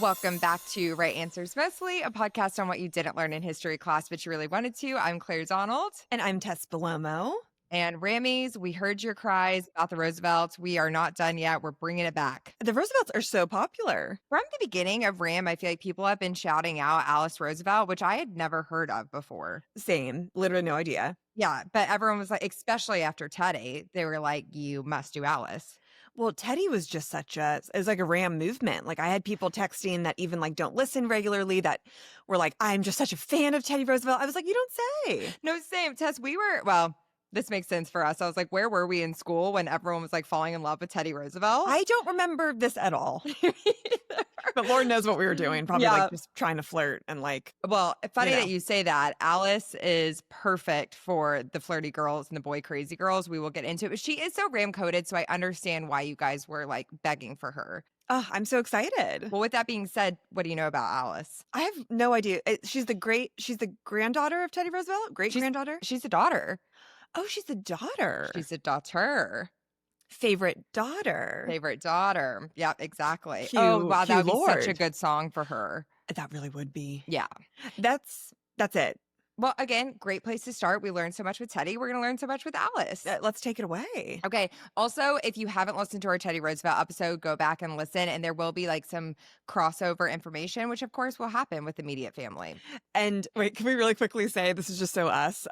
Welcome back to Right Answers Mostly, a podcast on what you didn't learn in history class, but you really wanted to. I'm Claire Donald. And I'm Tess Bellomo. And Rammies, we heard your cries about the Roosevelts. We are not done yet. We're bringing it back. The Roosevelts are so popular. From the beginning of Ram, I feel like people have been shouting out Alice Roosevelt, which I had never heard of before. Same. Literally no idea. Yeah, but everyone was like, especially after Teddy, they were like, you must do Alice. Well, Teddy was just it was like a Ram movement. Like I had people texting that even like don't listen regularly that were like, I'm just such a fan of Teddy Roosevelt. I was like, you don't say. No, same. Tess, this makes sense for us. I was like, where were we in school when everyone was like falling in love with Teddy Roosevelt? I don't remember this at all. But Lord knows what we were doing. Probably like just trying to flirt and like. Well, funny that you say that. Alice is perfect for the flirty girls and the boy crazy girls. We will get into it. But she is so Ram coded. So I understand why you guys were like begging for her. Oh, I'm so excited. Well, with that being said, what do you know about Alice? I have no idea. She's the granddaughter of Teddy Roosevelt? Great-granddaughter? She's a daughter. Oh, she's a daughter. She's a daughter. Favorite daughter. Favorite daughter. Yep, exactly. Hugh, wow, that would be Lord. such a good song for her. That really would be. Yeah. That's it. Well, again, great place to start. We learned so much with Teddy. We're going to learn so much with Alice. Let's take it away. Okay. Also, if you haven't listened to our Teddy Roosevelt episode, go back and listen. And there will be like some crossover information, which of course will happen with immediate family. And wait, can we really quickly say this is just so us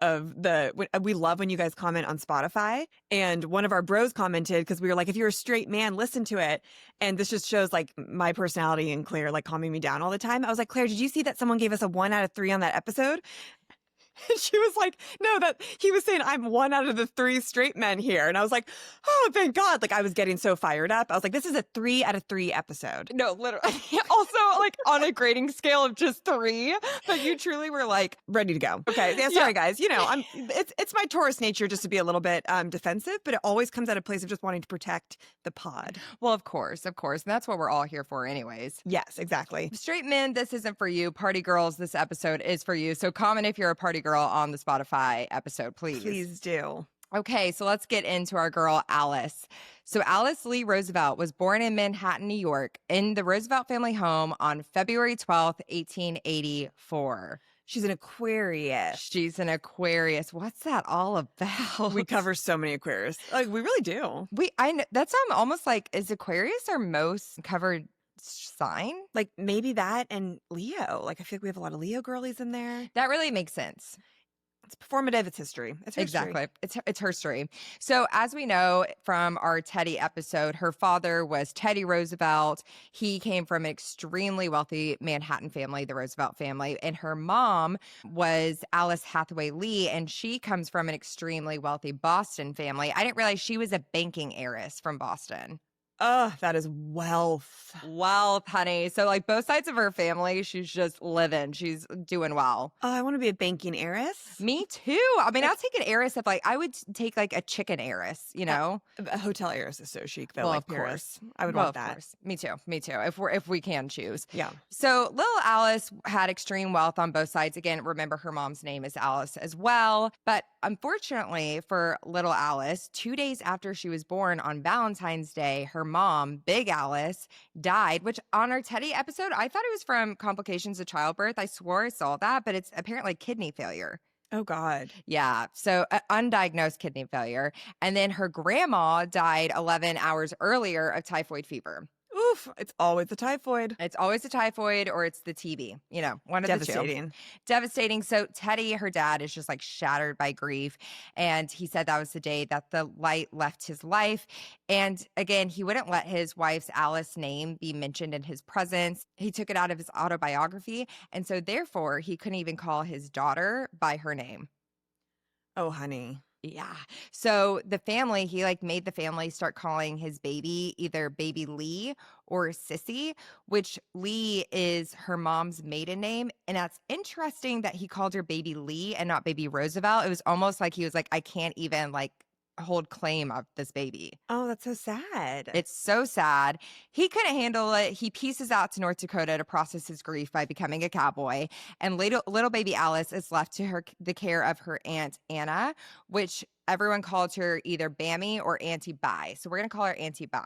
we love when you guys comment on Spotify. And one of our bros commented because we were like, if you're a straight man, listen to it. And this just shows like my personality and Claire like calming me down all the time. I was like, Claire, did you see that someone gave us a 1 out of 3 on that episode? And she was like, no, that he was saying I'm 1 out of the 3 straight men here. And I was like, oh, thank God. Like I was getting so fired up. I was like, this is a 3 out of 3 episode. No, literally. Also, like on a grading scale of just 3, but you truly were like ready to go. Okay. Yeah, sorry, guys. You know, it's my Taurus nature just to be a little bit defensive, but it always comes out of place of just wanting to protect the pod. Well, of course. And that's what we're all here for anyways. Yes, exactly. Straight men, this isn't for you. Party girls, this episode is for you. So comment if you're a party girl on the Spotify episode, please. Please do. Okay, so let's get into our girl, Alice. So Alice Lee Roosevelt was born in Manhattan, New York, in the Roosevelt family home on February 12th, 1884. She's an Aquarius. She's an Aquarius. What's that all about? We cover so many Aquarius. Like, we really do. I know, that's almost like, is Aquarius our most covered sign? Like maybe that and Leo. Like I feel like we have a lot of Leo girlies in there. That really makes sense. It's performative. It's history. It's history. Exactly. It's her story. So as we know from our Teddy episode, her father was Teddy Roosevelt. He came from an extremely wealthy Manhattan family, the Roosevelt family. And her mom was Alice Hathaway Lee, and she comes from an extremely wealthy Boston family. I didn't realize she was a banking heiress from Boston. Oh, that is wealth. Wealth, honey. So like both sides of her family, she's just living. She's doing well. Oh, I want to be a banking heiress. Me too. I mean, I'll take an heiress if I would take like a chicken heiress, you know? A hotel heiress is so chic though. Well, like of Paris. course. I would want that. Course. Me too. If we can choose. Yeah. So little Alice had extreme wealth on both sides. Again, remember her mom's name is Alice as well. But unfortunately for little Alice, 2 days after she was born on Valentine's Day, her mom, Big Alice, died, which on our Teddy episode, I thought it was from complications of childbirth. I swore I saw that, but it's apparently kidney failure. Oh, God. Yeah. So undiagnosed kidney failure. And then her grandma died 11 hours earlier of typhoid fever. Oof. It's always the typhoid. It's always the typhoid or it's the TB, you know, one of the two. Devastating. Devastating. So Teddy, her dad, is just like shattered by grief. And he said that was the day that the light left his life. And again, he wouldn't let his wife's Alice name be mentioned in his presence. He took it out of his autobiography. And so therefore, he couldn't even call his daughter by her name. Oh, honey. Yeah. So the family, he like made the family start calling his baby either baby Lee or Sissy, which Lee is her mom's maiden name. And that's interesting that he called her baby Lee and not baby Roosevelt. It was almost like he was like, I can't even like hold claim of this baby. Oh, that's so sad. It's so sad. He couldn't handle it. He pieces out to North Dakota to process his grief by becoming a cowboy. And little baby Alice is left to the care of her aunt Anna, which everyone called her either Bammy or Auntie B. So we're going to call her Auntie B.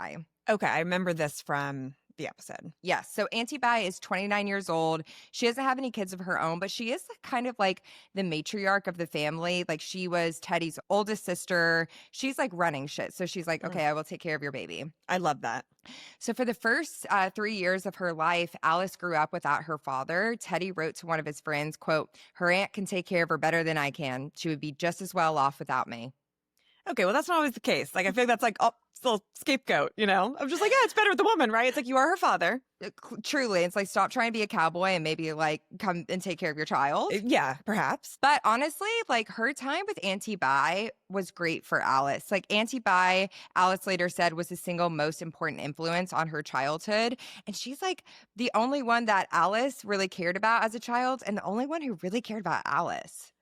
Okay, I remember this from the episode. Yes. So Auntie Bai is 29 years old. She doesn't have any kids of her own, but she is kind of like the matriarch of the family. Like she was Teddy's oldest sister. She's like running shit. So she's like, Mm, okay, I will take care of your baby. I love that. So for the first 3 years of her life, Alice grew up without her father. Teddy wrote to one of his friends, quote, her aunt can take care of her better than I can. She would be just as well off without me. Okay, well, that's not always the case. Like, I feel like that's like, oh, still scapegoat, you know? I'm just like, yeah, it's better with the woman, right? It's like, you are her father. Truly, it's like stop trying to be a cowboy and maybe like come and take care of your child. Yeah, perhaps. But honestly, like her time with Auntie Bai was great for Alice. Like Auntie Bai, Alice later said, was the single most important influence on her childhood. And she's like the only one that Alice really cared about as a child and the only one who really cared about Alice.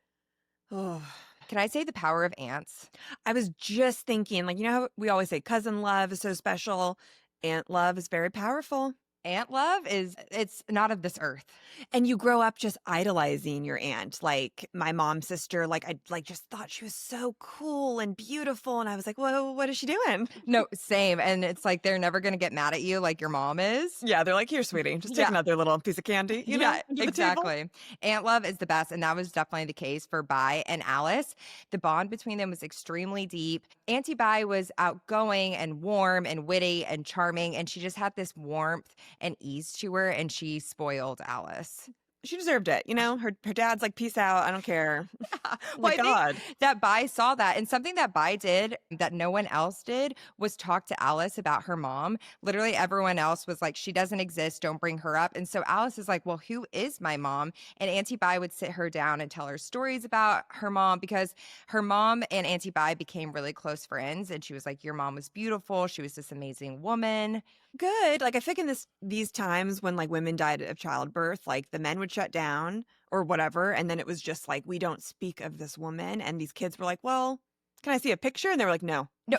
Oh, Can I say the power of aunts? I was just thinking, like, you know how we always say cousin love is so special? Aunt love is very powerful. Aunt love it's not of this earth. And you grow up just idolizing your aunt. Like my mom's sister, like I like just thought she was so cool and beautiful. And I was like, whoa, what is she doing? No, same. And it's like they're never going to get mad at you like your mom is. Yeah, they're like, here, sweetie, just take Yeah. another little piece of candy, you know, Yeah, under the table. exactly. Aunt love is the best. And that was definitely the case for Bai and Alice. The bond between them was extremely deep. Auntie Bai was outgoing and warm and witty and charming. And she just had this warmth and ease to her. And she spoiled Alice. She deserved it. You know, her dad's like, peace out. I don't care. Oh Well, my I think God. that Bai saw that. And something that Bai did that no one else did was talk to Alice about her mom. Literally, everyone else was like, she doesn't exist. Don't bring her up. And so Alice is like, well, who is my mom? And Auntie Bai would sit her down and tell her stories about her mom because her mom and Auntie Bai became really close friends. And she was like, your mom was beautiful. She was this amazing woman. Good. Like I think in these times when like women died of childbirth, like the men would shut down or whatever. And then it was just like, we don't speak of this woman. And these kids were like, well, can I see a picture? And they were like, no. No,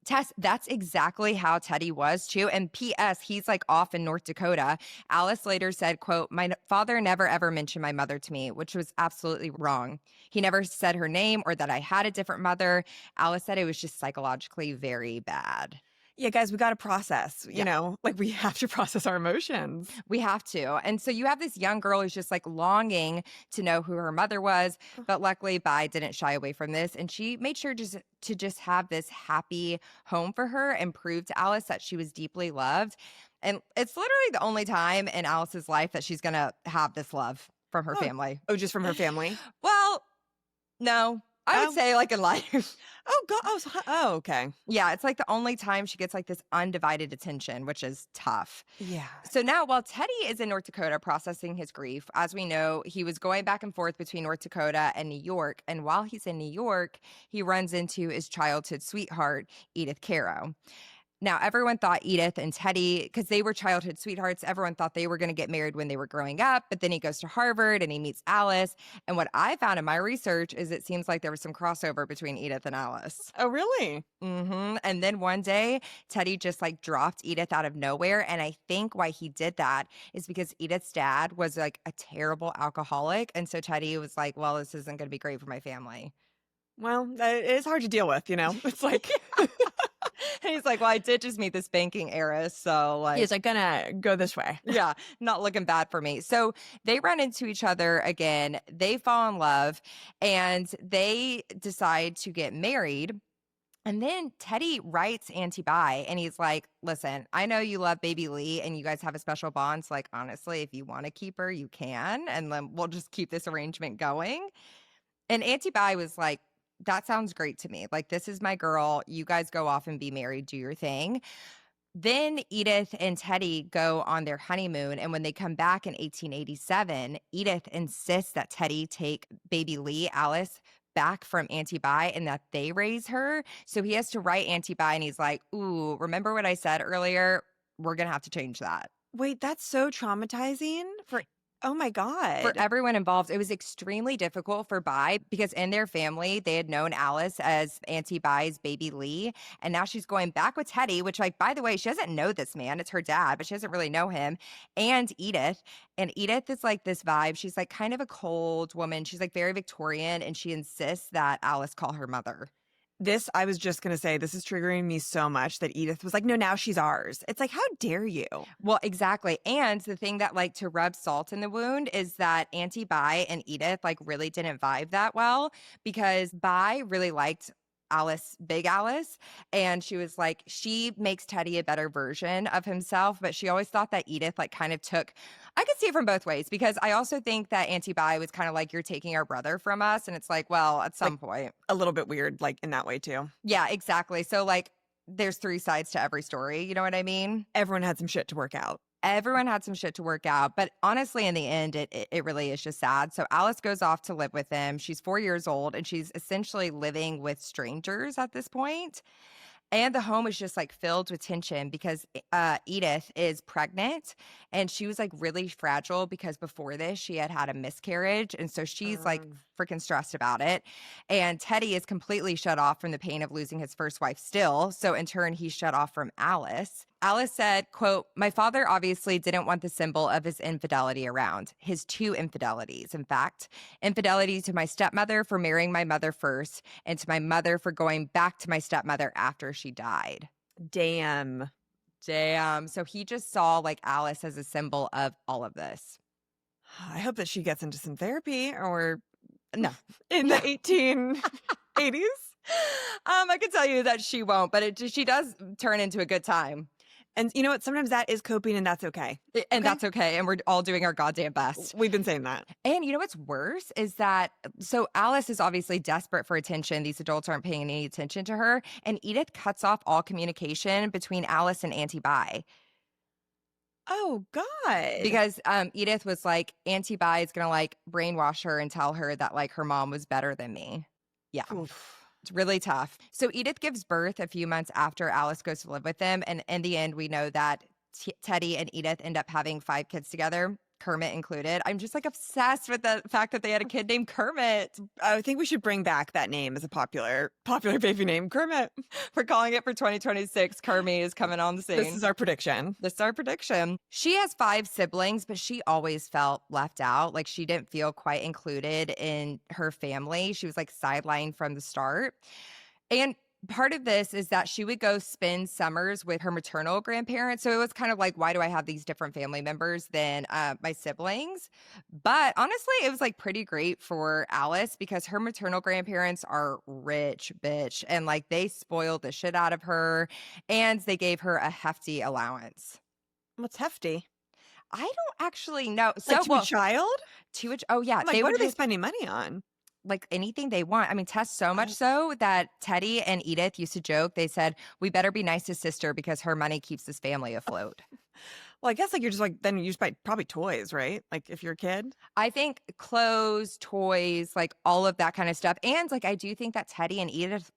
Tess, that's exactly how Teddy was too. And P.S., he's like off in North Dakota. Alice later said, quote, my father never ever mentioned my mother to me, which was absolutely wrong. He never said her name or that I had a different mother. Alice said it was just psychologically very bad. Yeah, guys, we got to process, you Yeah. know, like we have to process our emotions. We have to. And so you have this young girl who's just like longing to know who her mother was. But luckily, Bai didn't shy away from this. And she made sure to just have this happy home for her and prove to Alice that she was deeply loved. And it's literally the only time in Alice's life that she's going to have this love from her Oh, family. oh, just from her family? Well, no, I would Oh. say like in life. Oh, God. Oh, okay. Yeah, it's like the only time she gets like this undivided attention, which is tough. Yeah. So now, while Teddy is in North Dakota processing his grief, as we know, he was going back and forth between North Dakota and New York. And while he's in New York, he runs into his childhood sweetheart, Edith Caro. Now, everyone thought Edith and Teddy, because they were childhood sweethearts, everyone thought they were going to get married when they were growing up. But then he goes to Harvard and he meets Alice. And what I found in my research is it seems like there was some crossover between Edith and Alice. Oh, really? And then one day, Teddy just like dropped Edith out of nowhere. And I think why he did that is because Edith's dad was like a terrible alcoholic. And so Teddy was like, well, this isn't going to be great for my family. Well, it is hard to deal with, you know? It's like, And he's like, well, I did just meet this banking heiress. So like, he's like, gonna go this way. yeah, not looking bad for me. So they run into each other again. They fall in love and they decide to get married. And then Teddy writes Auntie Bai and he's like, listen, I know you love baby Lee and you guys have a special bond. So like, honestly, if you want to keep her, you can. And then we'll just keep this arrangement going. And Auntie Bai was like, that sounds great to me. Like, this is my girl. You guys go off and be married, do your thing. Then Edith and Teddy go on their honeymoon. And when they come back in 1887, Edith insists that Teddy take baby Lee, Alice, back from Auntie Bai and that they raise her. So he has to write Auntie Bai and he's like, ooh, remember what I said earlier? We're going to have to change that. Wait, that's so traumatizing for, oh my God. For everyone involved, it was extremely difficult for Bai because in their family, they had known Alice as Auntie Bai's baby Lee. And now she's going back with Teddy, which, like, by the way, she doesn't know this man. It's her dad, but she doesn't really know him. And Edith. And Edith is like this vibe. She's like kind of a cold woman. She's like very Victorian. And she insists that Alice call her mother. This, I was just going to say, this is triggering me so much that Edith was like, no, now she's ours. It's like, how dare you? Well, exactly. And the thing that like to rub salt in the wound is that Auntie Bi and Edith like really didn't vibe that well because Bi really liked Alice, Big Alice. And she was like, she makes Teddy a better version of himself. But she always thought that Edith like kind of took, I could see it from both ways because I also think that Auntie Bi was kind of like, you're taking our brother from us. And it's like, well, at some Like, point. a little bit weird, like in that way too. Yeah, exactly. So like, there's three sides to every story. You know what I mean? Everyone had some shit to work out. Everyone had some shit to work out, but honestly, in the end, it really is just sad. So Alice goes off to live with him. She's 4 years old, and she's essentially living with strangers at this point. And the home is just like filled with tension because Edith is pregnant and she was like really fragile because before this she had had a miscarriage. And so she's like freaking stressed about it. And Teddy is completely shut off from the pain of losing his first wife still. So in turn, he's shut off from Alice. Alice said, quote, my father obviously didn't want the symbol of his infidelity around, his two infidelities, in fact, infidelity to my stepmother for marrying my mother first and to my mother for going back to my stepmother after she died. Damn. So he just saw like Alice as a symbol of all of this. I hope that she gets into some therapy or No. in the 1880s. I can tell you that she won't, but she does turn into a good time. And you know what? Sometimes that is coping and that's okay. And that's okay. And we're all doing our goddamn best. We've been saying that. And you know what's worse is that, so Alice is obviously desperate for attention. These adults aren't paying any attention to her. And Edith cuts off all communication between Alice and Auntie Bi. Oh, God. Because Edith was like, Auntie Bi is going to like brainwash her and tell her that like her mom was better than me. Yeah. Oof. It's really tough. So Edith gives birth a few months after Alice goes to live with them. And in the end, we know that Teddy and Edith end up having 5 kids together, Kermit included. I'm just like obsessed with the fact that they had a kid named Kermit. I think we should bring back that name as a popular baby name, Kermit. We're calling it for 2026. Kermit is coming on the scene. This is our prediction. She has 5 siblings, but she always felt left out. Like she didn't feel quite included in her family. She was like sidelined from the start. And part of this is that she would go spend summers with her maternal grandparents. So it was kind of like, why do I have these different family members than my siblings? But honestly, it was like pretty great for Alice because her maternal grandparents are rich, bitch. And like they spoiled the shit out of her and they gave her a hefty allowance. What's hefty? I don't actually know. So, Like to a child? Oh, yeah. Like, what are they spending money on? Like anything they want. I mean, Tess so much so that Teddy and Edith used to joke. They said, we better be nice to sister because her money keeps this family afloat. Well, I guess like you're just like, then you just buy probably toys, right? Like if you're a kid. I think clothes, toys, like all of that kind of stuff. And like, I do think that Teddy and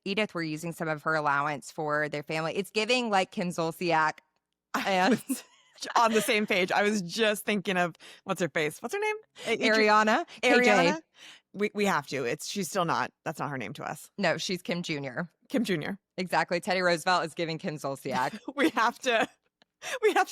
Edith were using some of her allowance for their family. It's giving like Kim Zolciak and on the same page. I was just thinking of what's her face? What's her name? Ariana. Ariana. We have to. She's still not. That's not her name to us. No, she's Kim Jr. Kim Jr. Exactly. Teddy Roosevelt is giving Kim Zolciak. We have to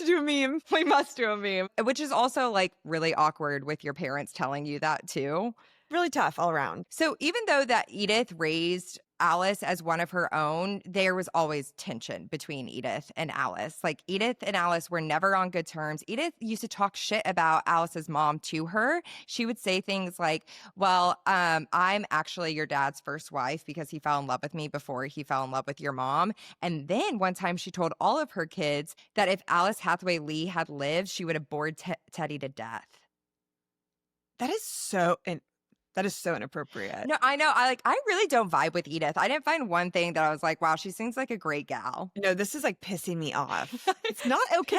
do a meme. We must do a meme. Which is also like really awkward with your parents telling you that too. Really tough all around. So even though that Edith raised Alice as one of her own, there was always tension between Edith and Alice. Like Edith and Alice were never on good terms. Edith used to talk shit about Alice's mom to her. She would say things like, well, I'm actually your dad's first wife because he fell in love with me before he fell in love with your mom. And then one time she told all of her kids that if Alice Hathaway Lee had lived, she would have bored Teddy to death. That is so inappropriate. No, I know. I really don't vibe with Edith. I didn't find one thing that I was like, wow, she seems like a great gal. No, this is like pissing me off. It's not okay.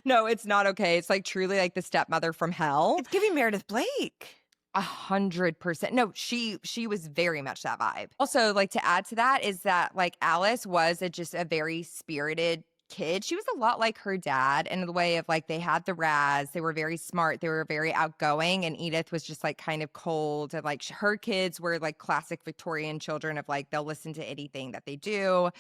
No, it's not okay. It's like truly like the stepmother from hell. It's giving Meredith Blake. 100%. No, she was very much that vibe. Also, like to add to that is that like Alice was just a very spirited kid. She was a lot like her dad in the way of like they had the razz, they were very smart, they were very outgoing, and Edith was just like kind of cold, and like her kids were like classic Victorian children of like they'll listen to anything that they do.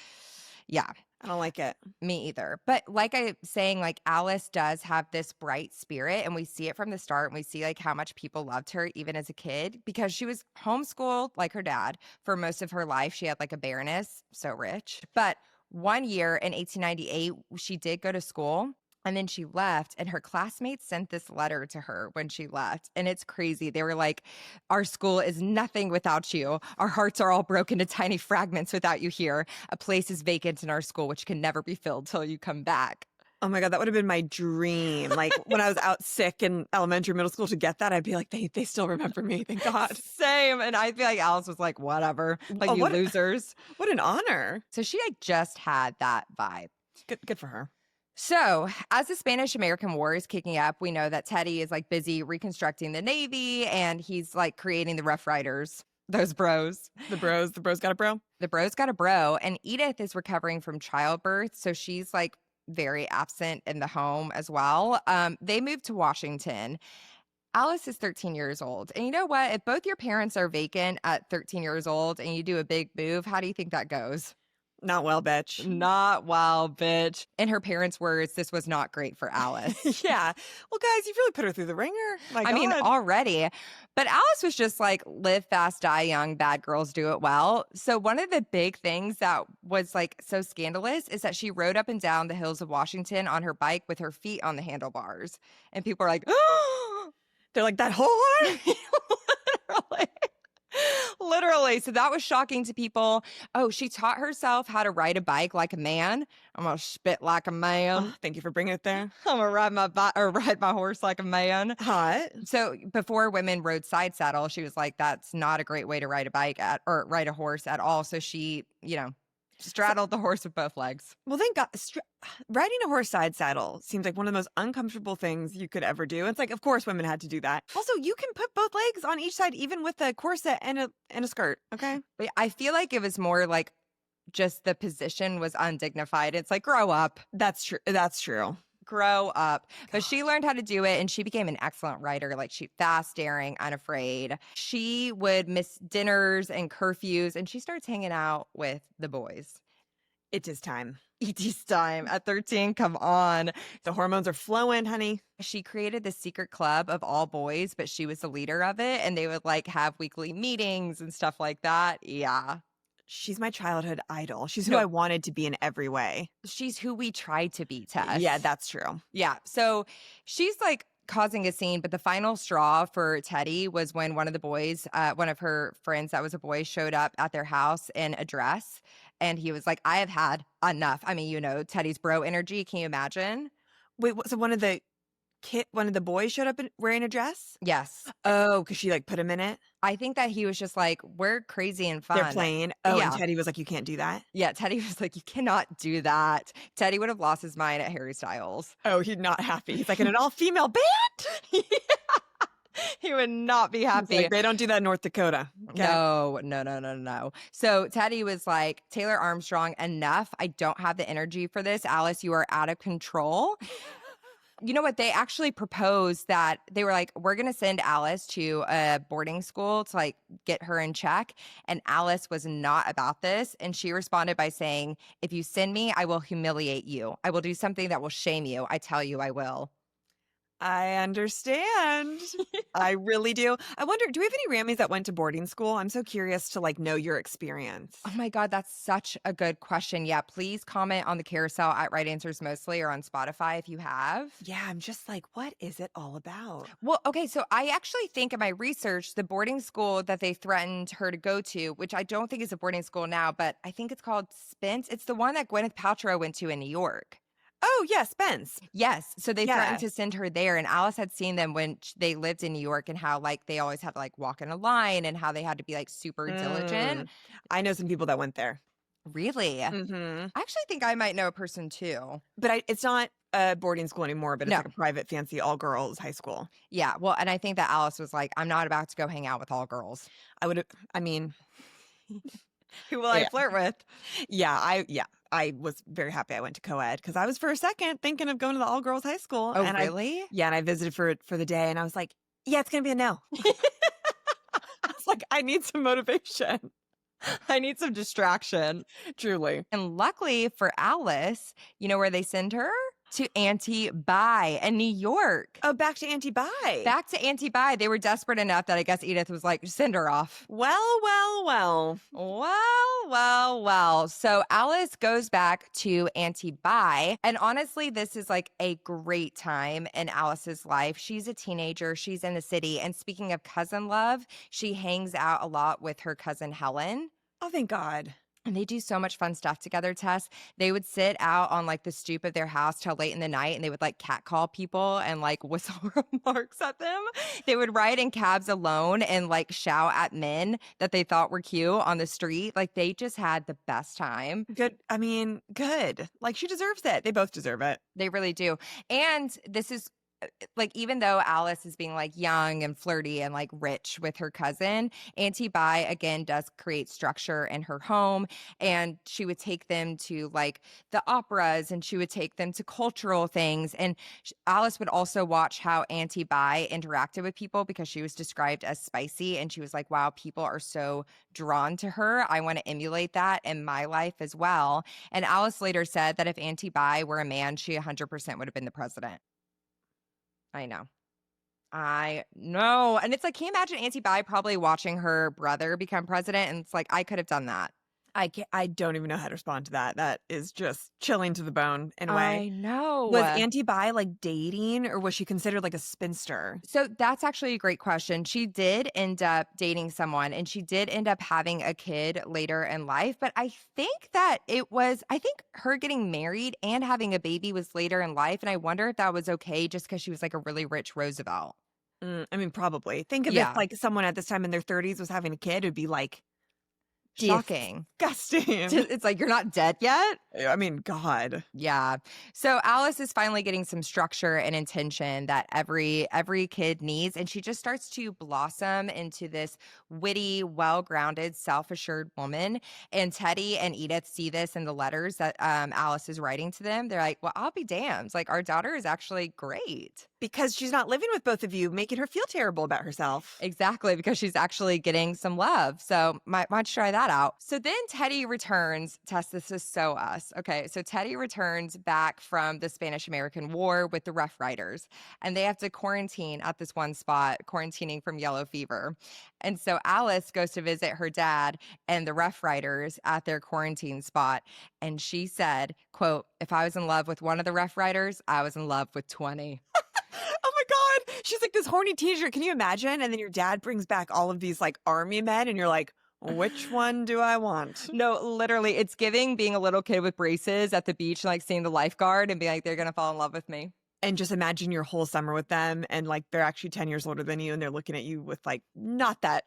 Yeah. I don't like it. Me either. But like I saying, like Alice does have this bright spirit, and we see it from the start, and we see like how much people loved her even as a kid because she was homeschooled like her dad for most of her life. She had like a baroness, so rich. But one year in 1898, she did go to school. And then she left, and her classmates sent this letter to her when she left. And it's crazy. They were like, "Our school is nothing without you. Our hearts are all broken to tiny fragments without you here. A place is vacant in our school, which can never be filled till you come back." Oh my God, that would have been my dream. Like when I was out sick in elementary, middle school to get that, I'd be like, they still remember me. Thank God. Same. And I feel like Alice was like, whatever, like Oh, you losers. What an honor. So she like just had that vibe. Good for her. So, as the Spanish-American War is kicking up, we know that Teddy is like busy reconstructing the Navy, and he's like creating the Rough Riders, those bros. The bros got a bro. The bros got a bro, and Edith is recovering from childbirth, so she's like very absent in the home as well. They moved to Washington. Alice is 13 years old, and you know what? If both your parents are vacant at 13 years old and you do a big move, how do you think that goes? Not well, bitch. Not well, bitch. In her parents' words, this was not great for Alice. Yeah. Well, guys, you've really put her through the ringer. I mean, already. But Alice was just like, live fast, die young, bad girls do it well. So one of the big things that was like so scandalous is that she rode up and down the hills of Washington on her bike with her feet on the handlebars. And people are like, oh, they're like, that whore? Literally. Literally. So that was shocking to people. Oh, she taught herself how to ride a bike like a man. I'm going to spit like a man. Oh, thank you for bringing it there. I'm going to ride my horse like a man. Hot. So before women rode side saddle, she was like, that's not a great way to ride a bike or ride a horse at all. So she, straddled the horse with both legs. Well, thank God. Riding a horse side saddle seems like one of the most uncomfortable things you could ever do. It's like, of course, women had to do that. Also, you can put both legs on each side, even with a corset and a skirt. Okay. But I feel like it was more like just the position was undignified. It's like, grow up. That's true. That's true. Grow up. But she learned how to do it, and she became an excellent writer. Like, she fast, daring, unafraid. She would miss dinners and curfews, and she starts hanging out with the boys. It is time. It is time. At 13, come on. The hormones are flowing, honey. She created this secret club of all boys, but she was the leader of it, and they would like have weekly meetings and stuff like that. Yeah. She's my childhood idol. She's who I wanted to be in every way. She's who we tried to be, Tess. Yeah, that's true. Yeah. So she's like causing a scene, but the final straw for Teddy was when one of the boys, one of her friends that was a boy, showed up at their house in a dress. And he was like, I have had enough. I mean, Teddy's bro energy. Can you imagine? Wait, so one of the boys showed up wearing a dress? Yes. Oh, because she like put him in it? I think that he was just like, we're crazy and fun. They're playing. Oh, yeah. And Teddy was like, you can't do that? Yeah, Teddy was like, you cannot do that. Teddy would have lost his mind at Harry Styles. Oh, he's not happy. He's like, in an all-female band? Yeah. He would not be happy. Like, they don't do that in North Dakota. Okay? No. So Teddy was like, Taylor Armstrong, enough. I don't have the energy for this. Alice, you are out of control. You know what? They actually proposed that they were like, we're going to send Alice to a boarding school to like get her in check. And Alice was not about this. And she responded by saying, if you send me, I will humiliate you. I will do something that will shame you. I tell you I will. I understand. I really do. I wonder, do we have any Rammies that went to boarding school? I'm so curious to like know your experience. Oh my God, that's such a good question. Yeah, please comment on the carousel at Right Answers Mostly or on Spotify if you have. Yeah, I'm just like, what is it all about? Well, okay, so I actually think in my research, the boarding school that they threatened her to go to, which I don't think is a boarding school now, but I think it's called Spence. It's the one that Gwyneth Paltrow went to in New York. Oh, yeah, Spence. Yes. So they threatened to send her there. And Alice had seen them when they lived in New York and how like they always had to like walk in a line and how they had to be like super diligent. I know some people that went there. Really? Mm-hmm. I actually think I might know a person too. But it's not a boarding school anymore, but it's No. like a private, fancy all-girls high school. Yeah. Well, and I think that Alice was like, I'm not about to go hang out with all girls. Who will I flirt with? I was very happy I went to co-ed because I was for a second thinking of going to the all-girls high school. Oh, and really? And I visited for the day and I was like, yeah, it's going to be a no. I was like, I need some motivation. I need some distraction. Truly. And luckily for Alice, you know where they send her? To Auntie B in New York. Oh, back to Auntie Bi. Back to Auntie B. They were desperate enough that I guess Edith was like, send her off. Well, well, well. Well. So Alice goes back to Auntie B. And honestly, this is like a great time in Alice's life. She's a teenager. She's in the city. And speaking of cousin love, she hangs out a lot with her cousin Helen. Oh, thank God. And they do so much fun stuff together, Tess. They would sit out on like the stoop of their house till late in the night and they would like catcall people and like whistle remarks at them. They would ride in cabs alone and like shout at men that they thought were cute on the street. Like they just had the best time. Good. I mean, good. Like she deserves it. They both deserve it. They really do. And this is like, even though Alice is being like young and flirty and like rich with her cousin, Auntie Bi again does create structure in her home. And she would take them to like the operas and she would take them to cultural things. And Alice would also watch how Auntie Bi interacted with people because she was described as spicy. And she was like, wow, people are so drawn to her. I want to emulate that in my life as well. And Alice later said that if Auntie Bi were a man, she 100% would have been the president. I know. And it's like, can you imagine Auntie Bi probably watching her brother become president? And it's like, I could have done that. I don't even know how to respond to that. That is just chilling to the bone in a way. I know. Was Auntie Bi like dating or was she considered like a spinster? So that's actually a great question. She did end up dating someone and she did end up having a kid later in life. But I think that I think her getting married and having a baby was later in life. And I wonder if that was okay just because she was like a really rich Roosevelt. I mean, probably. Think of Yeah. if like someone at this time in their 30s was having a kid, it'd be like Shocking. disgusting. It's like, you're not dead yet? I mean, God. Yeah. So Alice is finally getting some structure and intention that every kid needs. And she just starts to blossom into this witty, well-grounded, self-assured woman. And Teddy and Edith see this in the letters that Alice is writing to them. They're like, well, I'll be damned. Like, our daughter is actually great. Because she's not living with both of you, making her feel terrible about herself. Exactly, because she's actually getting some love. So might try that out. So then Teddy returns. Tess, this is so us. Okay, so Teddy returns back from the Spanish-American War with the Rough Riders, and they have to quarantine at this one spot, quarantining from yellow fever. And so Alice goes to visit her dad and the Rough Riders at their quarantine spot. And she said, quote, if I was in love with one of the Rough Riders, I was in love with 20. Oh my God. She's like this horny teenager. Can you imagine? And then your dad brings back all of these like army men and you're like, which one do I want? No, literally, it's giving being a little kid with braces at the beach and like seeing the lifeguard and being like, they're going to fall in love with me. And just imagine your whole summer with them and like they're actually 10 years older than you and they're looking at you with like not that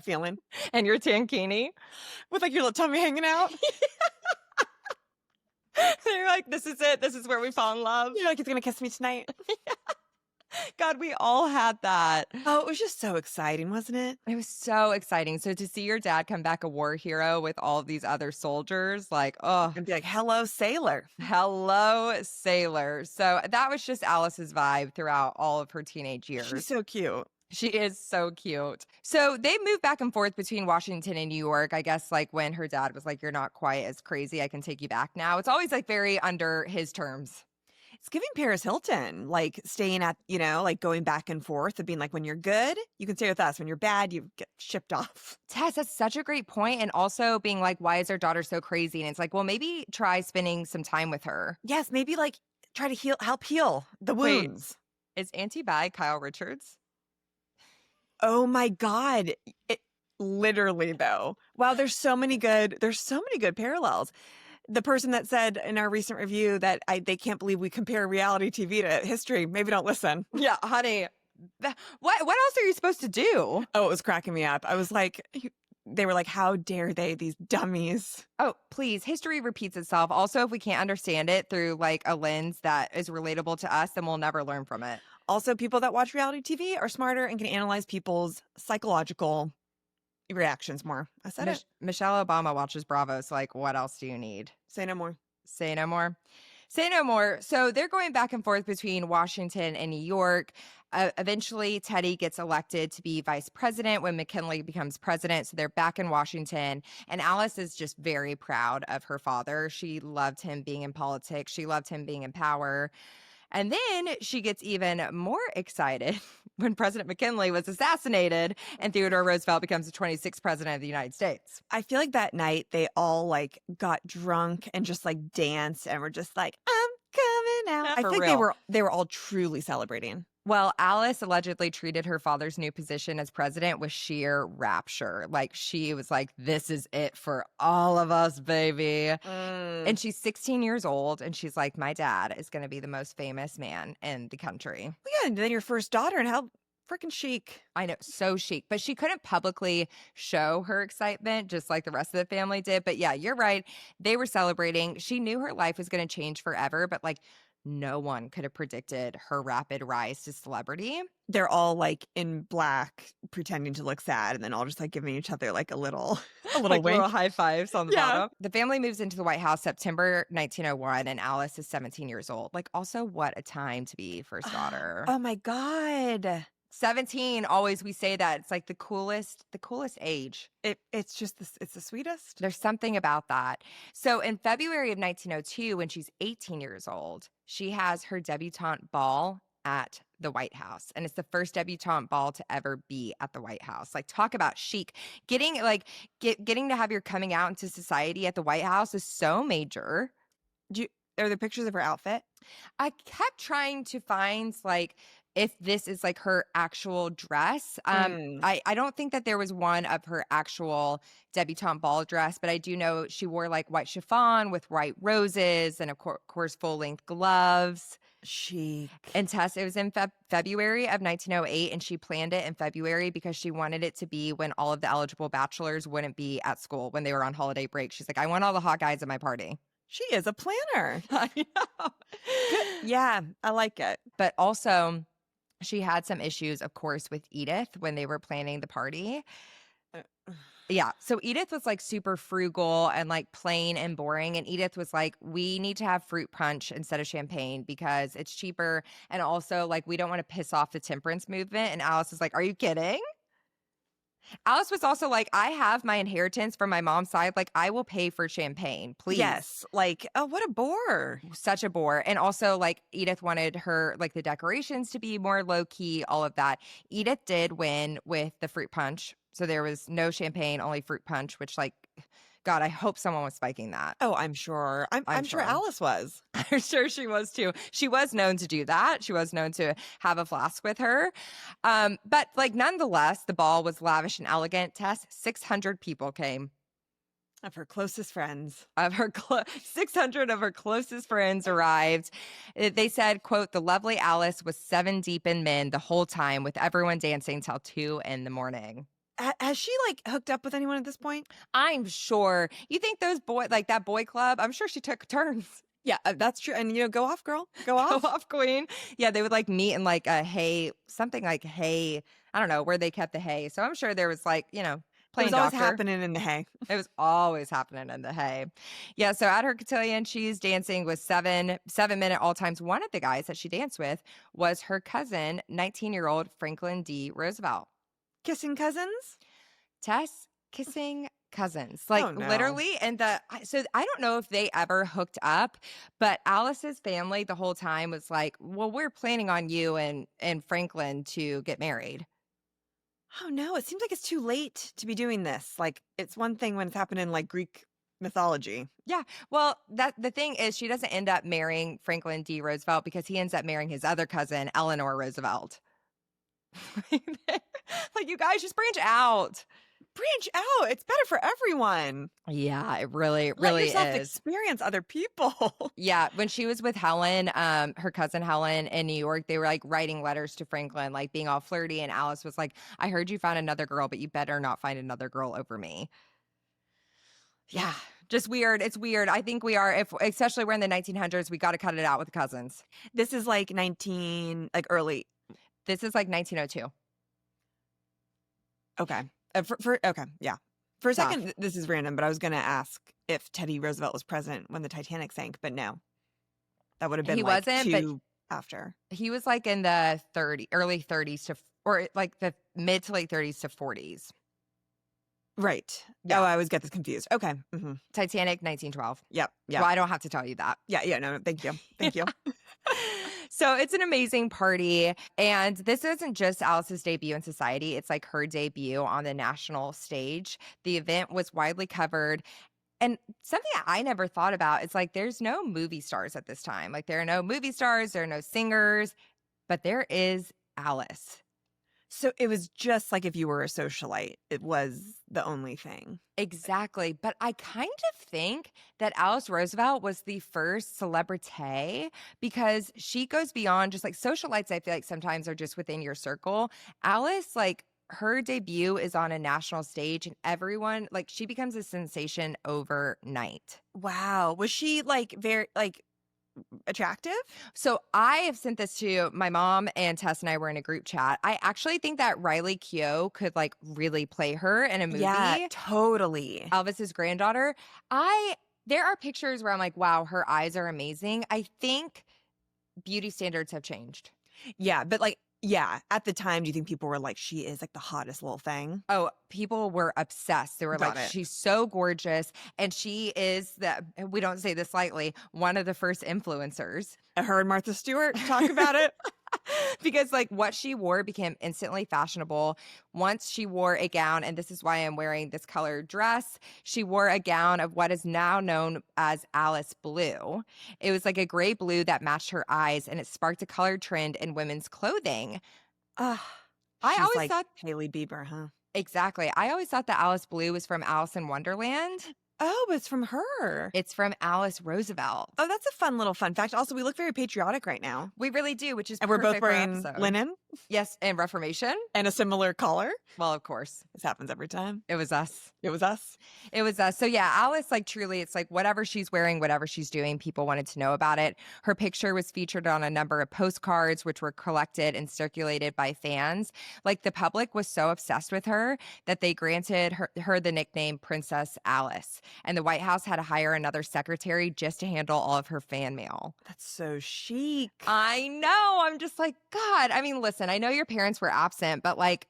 feeling. And your tankini With like your little tummy hanging out. They're like, this is it. This is where we fall in love. You're like, he's going to kiss me tonight. God, we all had that. Oh, it was just so exciting, wasn't it? It was so exciting. So to see your dad come back a war hero with all of these other soldiers, like, oh, And be like, hello, sailor. hello, sailor. So that was just Alice's vibe throughout all of her teenage years. She's so cute. She is so cute. So they moved back and forth between Washington and New York. I guess like when her dad was like, you're not quite as crazy. I can take you back now. It's always like very under his terms. It's giving Paris Hilton, like staying at, like going back and forth of being like, when you're good, you can stay with us. When you're bad, you get shipped off. Tess, that's such a great point. And also being like, why is our daughter so crazy? And it's like, well, maybe try spending some time with her. Yes, maybe like try to help heal the Wait. wounds. Is Auntie Bi Kyle Richards? Oh my God. Literally though. Wow, there's so many good parallels. The person that said in our recent review that they can't believe we compare reality TV to history, maybe don't listen. Yeah, honey. What else are you supposed to do? Oh, it was cracking me up. I was like, they were like, how dare they, these dummies. Oh, please. History repeats itself. Also, if we can't understand it through like a lens that is relatable to us, then we'll never learn from it. Also, people that watch reality TV are smarter and can analyze people's psychological reactions more. I said it. Michelle Obama watches Bravo, so like, what else do you need? Say no more. Say no more. Say no more. So they're going back and forth between Washington and New York. Eventually, Teddy gets elected to be vice president when McKinley becomes president. So they're back in Washington. And Alice is just very proud of her father. She loved him being in politics, she loved him being in power. And then she gets even more excited when President McKinley was assassinated and Theodore Roosevelt becomes the 26th president of the United States. I feel like that night they all like got drunk and just like danced and were just like, I'm coming out. I For think real. they were all truly celebrating. Well, Alice allegedly treated her father's new position as president with sheer rapture. Like, she was like, this is it for all of us, baby. And she's 16 years old, and she's like, my dad is going to be the most famous man in the country. Well, yeah, and then your first daughter, and how freaking chic. I know, so chic. But she couldn't publicly show her excitement just like the rest of the family did. But yeah, you're right. They were celebrating. She knew her life was going to change forever, but like, no one could have predicted her rapid rise to celebrity. They're all like in black, pretending to look sad, and then all just like giving each other like a little Like wink. little high fives on the Yeah. bottom. The family moves into the White House September 1901, and Alice is 17 years old. Like, also, what a time to be first daughter. Oh my God. 17, always we say that. It's like the coolest age. It's just it's the sweetest. There's something about that. So in February of 1902, when she's 18 years old, she has her debutante ball at the White House. And it's the first debutante ball to ever be at the White House. Like, talk about chic. Getting to have your coming out into society at the White House is so major. Are there pictures of her outfit? I kept trying to find like if this is like her actual dress. I don't think that there was one of her actual debutante ball dress, but I do know she wore like white chiffon with white roses and of course full-length gloves. Chic. And Tess, it was in February of 1908, and she planned it in February because she wanted it to be when all of the eligible bachelors wouldn't be at school when they were on holiday break. She's like, I want all the hot guys at my party. She is a planner. I know. Yeah, I like it. But also, she had some issues, of course, with Edith when they were planning the party. Yeah. So Edith was like super frugal and like plain and boring. And Edith was like, we need to have fruit punch instead of champagne because it's cheaper. And also, like, we don't want to piss off the temperance movement. And Alice is like, are you kidding? Alice was also like, I have my inheritance from my mom's side. Like, I will pay for champagne, please. Yes. Like, oh, what a bore. Such a bore. And also, like, Edith wanted her, like, the decorations to be more low key, all of that. Edith did win with the fruit punch. So there was no champagne, only fruit punch, which, like, God, I hope someone was spiking that. Oh, I'm sure. I'm sure Alice was. I'm sure she was too. She was known to do that. She was known to have a flask with her. But like, nonetheless, the ball was lavish and elegant. Tess, 600 people came. Of her closest friends. Of her 600 of her closest friends arrived. They said, quote, the lovely Alice was 7 deep in men the whole time with everyone dancing till 2 a.m. Has she like hooked up with anyone at this point? I'm sure. You think those like that boy club, I'm sure she took turns. Yeah, that's true. And, go off, girl. Go off. Go off, queen. Yeah, they would like meet in like a hay, something like hay. I don't know where they kept the hay. So I'm sure there was like, it playing was always doctor. happening in the hay. It was always happening in the hay. Yeah, so at her cotillion, she's dancing with 7-minute all times. One of the guys that she danced with was her cousin, 19-year-old Franklin D. Roosevelt. Kissing cousins? Tess, kissing cousins, like Oh, no. literally. And so I don't know if they ever hooked up, but Alice's family the whole time was like, well, we're planning on you and Franklin to get married. Oh, no. It seems like it's too late to be doing this. Like, it's one thing when it's happening in like Greek mythology. Yeah. Well, the thing is, she doesn't end up marrying Franklin D. Roosevelt because he ends up marrying his other cousin, Eleanor Roosevelt. Like, you guys just branch out. Branch out. It's better for everyone. Yeah, it really Let is. yourself experience other people. Yeah, when she was with Helen, her cousin Helen in New York, they were like writing letters to Franklin, like being all flirty. And Alice was like, I heard you found another girl, but you better not find another girl over me. Yeah, just weird. It's weird. I think we are, especially we're in the 1900s, we got to cut it out with the cousins. This is like early. This is like 1902. Okay. Okay. Yeah. For a second, this is random, but I was going to ask if Teddy Roosevelt was present when the Titanic sank, but no. That would have been He like wasn't, but two after. he was like in the early 30s or like the mid to late 30s to 40s. Right. Yeah. Oh, I always get this confused. Okay. Titanic, 1912. Yep. Well, I don't have to tell you that. Yeah. No, thank you. Thank you. So it's an amazing party. And this isn't just Alice's debut in society, it's like her debut on the national stage. The event was widely covered. And something I never thought about is like there's no movie stars at this time. Like there are no movie stars, there are no singers, but there is Alice. So it was just like if you were a socialite, it was the only thing. Exactly. But I kind of think that Alice Roosevelt was the first celebrity because she goes beyond just like socialites. I feel like sometimes are just within your circle. Alice, like her debut is on a national stage and everyone, like she becomes a sensation overnight. Wow. Was she like very like attractive? So I have sent this to my mom, and Tess and I were in a group chat. I actually think that Riley Keough could like really play her in a movie. Yeah, totally. Elvis's granddaughter. There are pictures where I'm like, wow, her eyes are amazing. I think beauty standards have changed. Yeah, but like, yeah, at the time, do you think people were like, she is like the hottest little thing? Oh, people were obsessed. They were Got like, it. she's so gorgeous. And she is we don't say this lightly, one of the first influencers. Her and Martha Stewart talk about it. Because like what she wore became instantly fashionable. Once she wore a gown, and this is why I'm wearing this colored dress, she wore a gown of what is now known as Alice Blue. It was like a gray blue that matched her eyes, and it sparked a colored trend in women's clothing. I I always like thought Hailey Bieber, huh? exactly. I always thought that Alice Blue was from Alice in Wonderland. Oh, it's from her. It's from Alice Roosevelt. Oh, that's a fun little fun fact. Also, we look very patriotic right now. We really do, which is And we're both perfect for our wearing episode. linen Yes, and Reformation. and a similar collar. Well, of course. This happens every time. It was us. It was us. It was us. So yeah, Alice, like truly, it's like whatever she's wearing, whatever she's doing, people wanted to know about it. Her picture was featured on a number of postcards, which were collected and circulated by fans. Like the public was so obsessed with her that they granted her the nickname Princess Alice. And the White House had to hire another secretary just to handle all of her fan mail. That's so chic. I know. I'm just like, God. I mean, listen, I know your parents were absent, but like,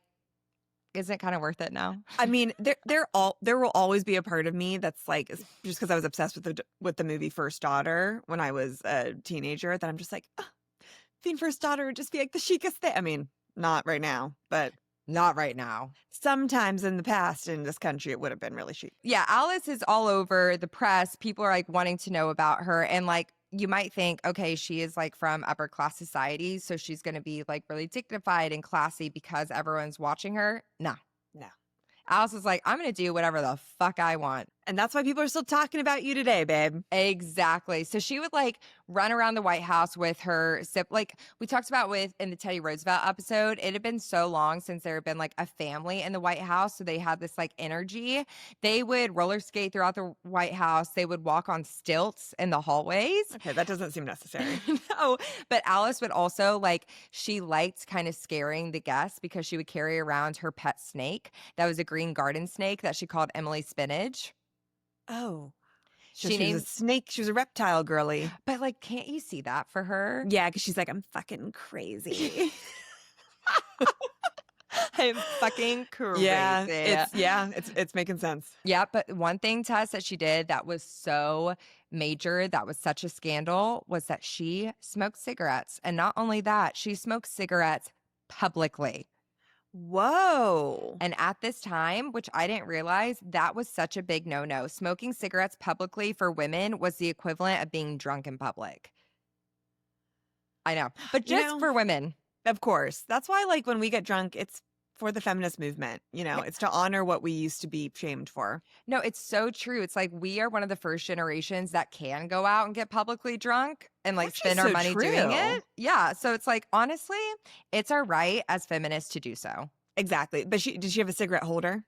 isn't it kind of worth it now? I mean, there will always be a part of me that's like, just because I was obsessed with the movie First Daughter when I was a teenager, that I'm just like, being First Daughter would just be like the chicest thing. I mean, not right now, but Not right now. sometimes in the past in this country, it would have been really chic. Yeah, Alice is all over the press. People are like wanting to know about her. And like, you might think, okay, she is like from upper class society, so she's going to be like really dignified and classy because everyone's watching her. No. Alice was like, I'm going to do whatever the fuck I want. And that's why people are still talking about you today, babe. Exactly. So she would like run around the White House with her like we talked about with in the Teddy Roosevelt episode. It had been so long since there had been like a family in the White House. So they had this like energy. They would roller skate throughout the White House. They would walk on stilts in the hallways. Okay, that doesn't seem necessary. No, but Alice would also like, she liked kind of scaring the guests because she would carry around her pet snake. That was a green garden snake that she called Emily Spinach. Oh. So She she was named- a snake. She was a reptile girly. But like, can't you see that for her? Yeah, because she's like, I'm fucking crazy. I'm fucking crazy. It's making sense. Yeah, but one thing, Tess, that she did that was so major, that was such a scandal, was that she smoked cigarettes. And not only that, she smoked cigarettes publicly. Whoa. And at this time, which I didn't realize, that was such a big no-no. Smoking cigarettes publicly for women was the equivalent of being drunk in public. I know, but just for women. Of course. That's why, like, when we get drunk, it's for the feminist movement. You know, it's to honor what we used to be shamed for. No, it's so true. It's like we are one of the first generations that can go out and get publicly drunk and like spend our money doing it. Yeah. So it's like, honestly, it's our right as feminists to do so. Exactly. But did she have a cigarette holder?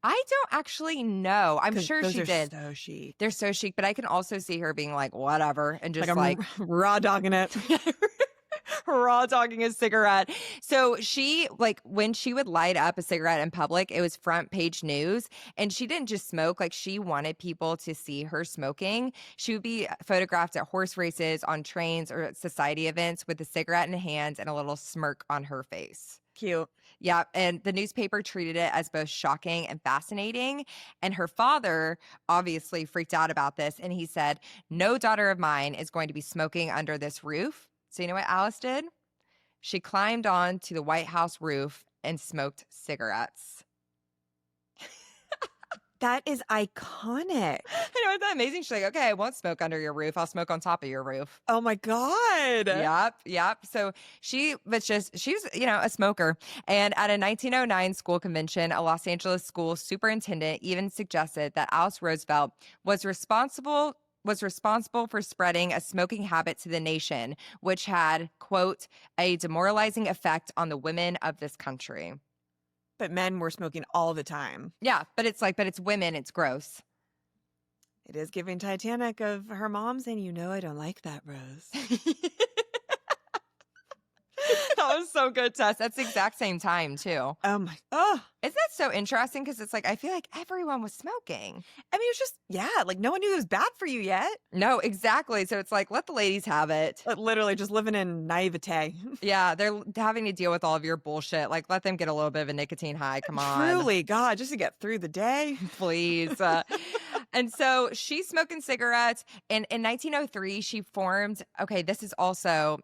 I don't actually know. I'm sure she did. So chic. They're so chic, but I can also see her being like, whatever, and just I'm like raw dogging it. raw dogging a cigarette. So she, like, when she would light up a cigarette in public, it was front page news. And she didn't just smoke, like, she wanted people to see her smoking. She would be photographed at horse races, on trains, or at society events with a cigarette in hand and a little smirk on her face. Cute. Yeah, and the newspaper treated it as both shocking and fascinating. And her father obviously freaked out about this. And he said, "No daughter of mine is going to be smoking under this roof." So, you know what Alice did? She climbed on to the White House roof and smoked cigarettes. That is iconic. I know, isn't that amazing? She's like, "Okay, I won't smoke under your roof. I'll smoke on top of your roof." Oh my God. Yep. So she was, a smoker. And at a 1909 school convention, a Los Angeles school superintendent even suggested that Alice Roosevelt was responsible for spreading a smoking habit to the nation, which had, quote, "a demoralizing effect on the women of this country." But men were smoking all the time. Yeah, but it's women, it's gross. It is giving Titanic of her mom saying, "You know I don't like that, Rose." That was so good, Tess. That's the exact same time, too. Oh my, oh. Isn't that so interesting? Because it's like, I feel like everyone was smoking. I mean, it's just, like no one knew it was bad for you yet. No, exactly. So it's like, let the ladies have it. Literally just living in naivete. Yeah, they're having to deal with all of your bullshit. Like, let them get a little bit of a nicotine high. Come on. Truly, God, just to get through the day. Please. And so she's smoking cigarettes. And in 1903, she formed, this is also,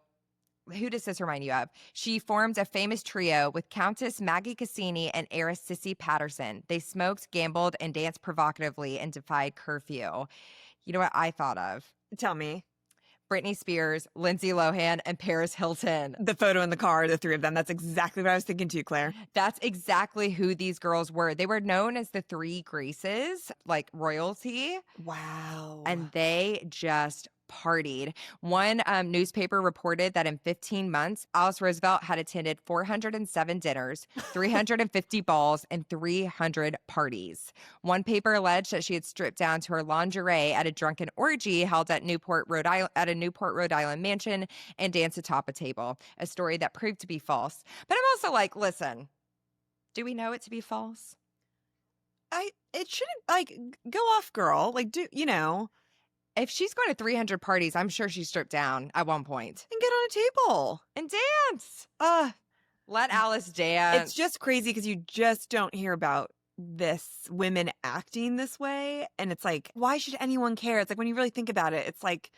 who does this remind you of? She formed a famous trio with Countess Maggie Cassini and heiress Sissy Patterson. They smoked, gambled, and danced provocatively and defied curfew. You know what I thought of? Tell me. Britney Spears, Lindsay Lohan, and Paris Hilton. The photo in the car, the three of them. That's exactly what I was thinking too, Claire. That's exactly who these girls were. They were known as the Three Graces, like royalty. Wow. And they just partied. One newspaper reported that in 15 months, Alice Roosevelt had attended 407 dinners, 350 balls, and 300 parties. One paper alleged that she had stripped down to her lingerie at a drunken orgy held at Newport, Rhode Island mansion and danced atop a table, a story that proved to be false. But I'm also like, listen, do we know it to be false? It shouldn't, go off, girl. If she's going to 300 parties, I'm sure she stripped down at one point. And get on a table. And dance. Let Alice dance. It's just crazy because you just don't hear about this women acting this way. And it's like, why should anyone care? It's like when you really think about it, it's like,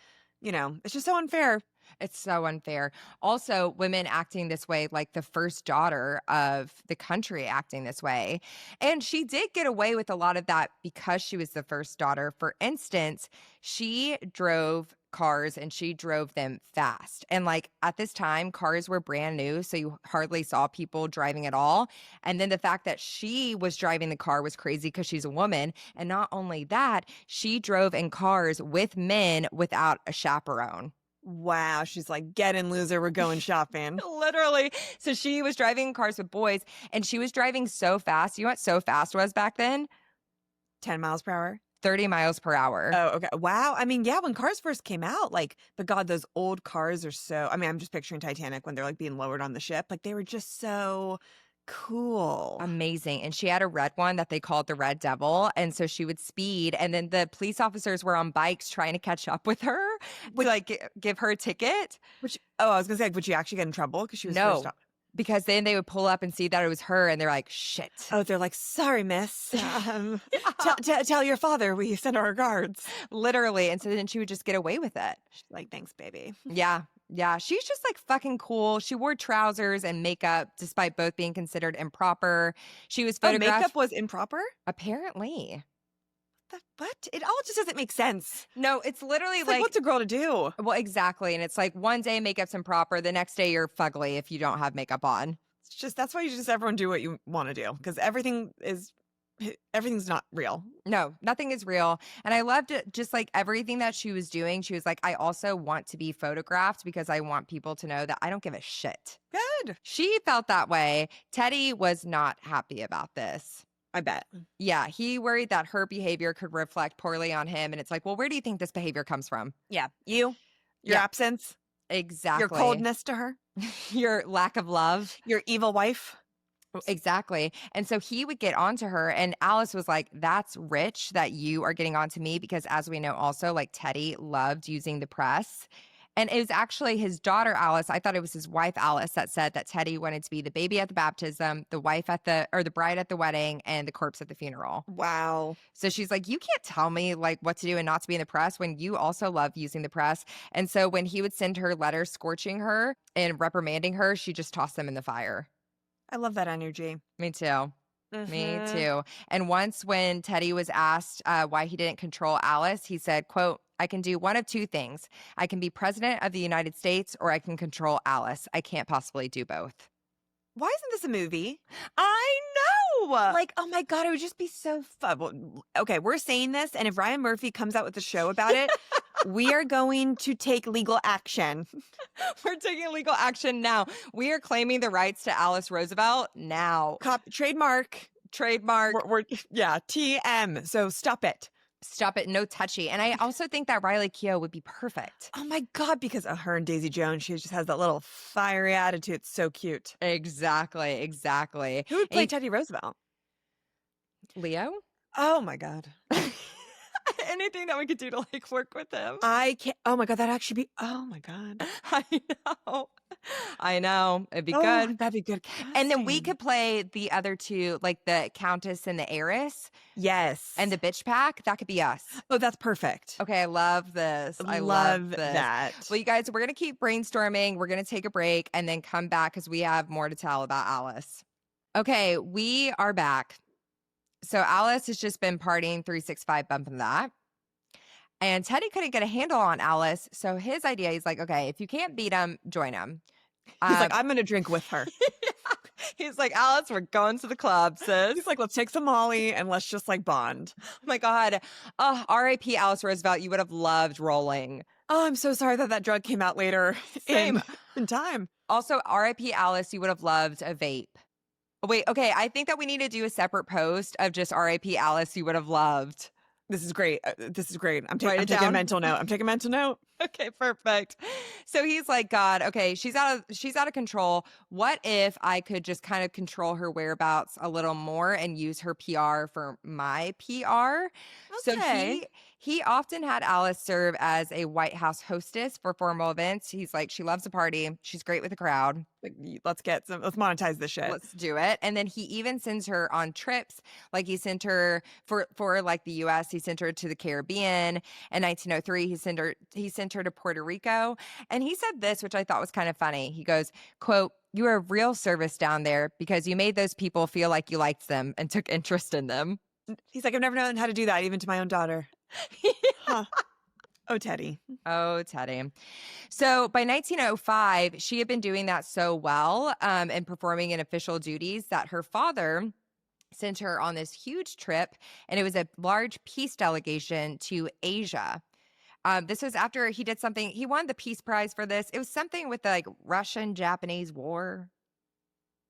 it's just so unfair. It's so unfair. Also, women acting this way, like the first daughter of the country acting this way. And she did get away with a lot of that because she was the first daughter. For instance, she drove cars and she drove them fast. And like at this time, cars were brand new, so you hardly saw people driving at all. And then the fact that she was driving the car was crazy because she's a woman. And not only that, she drove in cars with men without a chaperone. Wow. She's like, get in, loser. We're going shopping. Literally. So she was driving cars with boys and she was driving so fast. You know what so fast was back then? 10 miles per hour. 30 miles per hour. Oh, okay. Wow. I mean, yeah, when cars first came out, but God, those old cars are so, I'm just picturing Titanic when they're being lowered on the ship. They were just so cool. Amazing. And she had a red one that they called the Red Devil. And so she would speed. And then the police officers were on bikes trying to catch up with her to give her a ticket. I was going to say, would she actually get in trouble? Because she was no. Because then they would pull up and see that it was her, and they're like, shit. Oh, they're like, sorry, miss. Tell your father we send our regards. Literally. And so then she would just get away with it. She's like, thanks, baby. Yeah. She's just fucking cool. She wore trousers and makeup despite both being considered improper. She was photographed. Makeup was improper? Apparently. What? It all just doesn't make sense. No, it's literally it's what's a girl to do? Well, exactly. And it's one day makeup's improper. The next day you're fugly if you don't have makeup on. It's just, that's why you just everyone do what you want to do. Because everything's not real. No, nothing is real. And I loved it, just everything that she was doing. She was like, I also want to be photographed because I want people to know that I don't give a shit. Good. She felt that way. Teddy was not happy about this. I bet. Yeah, he worried that her behavior could reflect poorly on him. And it's like, well, where do you think this behavior comes from? Yeah. Your absence. Your Exactly. coldness to her, Your lack of love. your evil wife. Exactly. And so he would get onto her, and Alice was like, "That's rich that you are getting onto me," because as we know, also, like Teddy loved using the press. And it was actually his daughter, Alice. I thought it was his wife, Alice, that said that Teddy wanted to be the baby at the baptism, the wife at the bride at the wedding, and the corpse at the funeral. Wow. So she's like, "You can't tell me like what to do and not to be in the press when you also love using the press." And so when he would send her letters scorching her and reprimanding her, she just tossed them in the fire. I love that energy. Me too. Me Mhm. too. And once when Teddy was asked why he didn't control Alice, he said, quote, "I can do one of two things. I can be president of the United States or I can control Alice. I can't possibly do both." Why isn't this a movie? I know. Like, oh my God, it would just be so fun. Well, okay, we're saying this, and if Ryan Murphy comes out with a show about it, we are going to take legal action. We're taking legal action now. We are claiming the rights to Alice Roosevelt now. Trademark. Trademark. Yeah, TM. So stop it. Stop it. No touchy. And I also think that Riley Keough would be perfect. Oh my God, because of her and Daisy Jones, she just has that little fiery attitude. It's so cute. Exactly. Exactly. Who would play And Teddy Roosevelt? Leo? Oh my God. Anything that we could do to like work with him. I can't. Oh my God, that'd actually be. Oh my God. I know. I know. It'd be Oh, good. that'd be good And then we casting. could play the other two, like the Countess and the Heiress Yes. and the Bitch Pack. That could be us. Oh, that's perfect. Okay, I love this. I Love love this. that. Well, you guys, we're going to keep brainstorming. We're going to take a break and then come back because we have more to tell about Alice. Okay, we are back. So Alice has just been partying 365, bumping that. And Teddy couldn't get a handle on Alice. So his idea, he's like, okay, if you can't beat him, join him. He's like, I'm going to drink with her. He's like, Alice, we're going to the club, sis. He's like, let's take some Molly and let's just like bond. Oh my God. Oh, R.I.P. Alice Roosevelt. You would have loved rolling. Oh, I'm so sorry that that drug came out later Same. in time. Also, R.I.P. Alice, you would have loved a vape. Wait, okay. I think that we need to do a separate post of just R.I.P. Alice, you would have loved. This is great. This is great. I'm Write it taking a down. mental note. I'm taking a mental note. Okay, perfect. So he's like, God, okay, she's out of control. What if I could just kind of control her whereabouts a little more and use her PR for my PR? So Okay. he often had Alice serve as a White House hostess for formal events. He's like, she loves a party. She's great with the crowd. Like, let's monetize this shit. Let's do it. And then he even sends her on trips. Like he sent her for like the US, he sent her to the Caribbean. In 1903, he sent her to Puerto Rico. And he said this, which I thought was kind of funny. He goes, quote, "You were a real service down there because you made those people feel like you liked them and took interest in them." He's like, I've never known how to do that, even to my own daughter. Huh. Oh, Teddy. Oh, Teddy. So by 1905, she had been doing that so well and performing in official duties that her father sent her on this huge trip, and it was a large peace delegation to Asia. This was after he did something. He won the Peace Prize for this. It was something with the like Russian-Japanese war.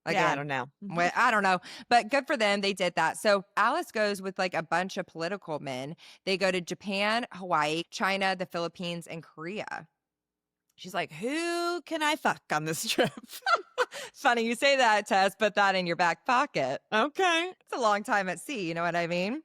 Yeah, I Again, don't know. well, I don't know, but good for them. They did that. So Alice goes with like a bunch of political men. They go to Japan, Hawaii, China, the Philippines, and Korea. She's like, who can I fuck on this trip? Funny you say that, Tess. Put that in your back pocket. Okay. It's a long time at sea. You know what I mean?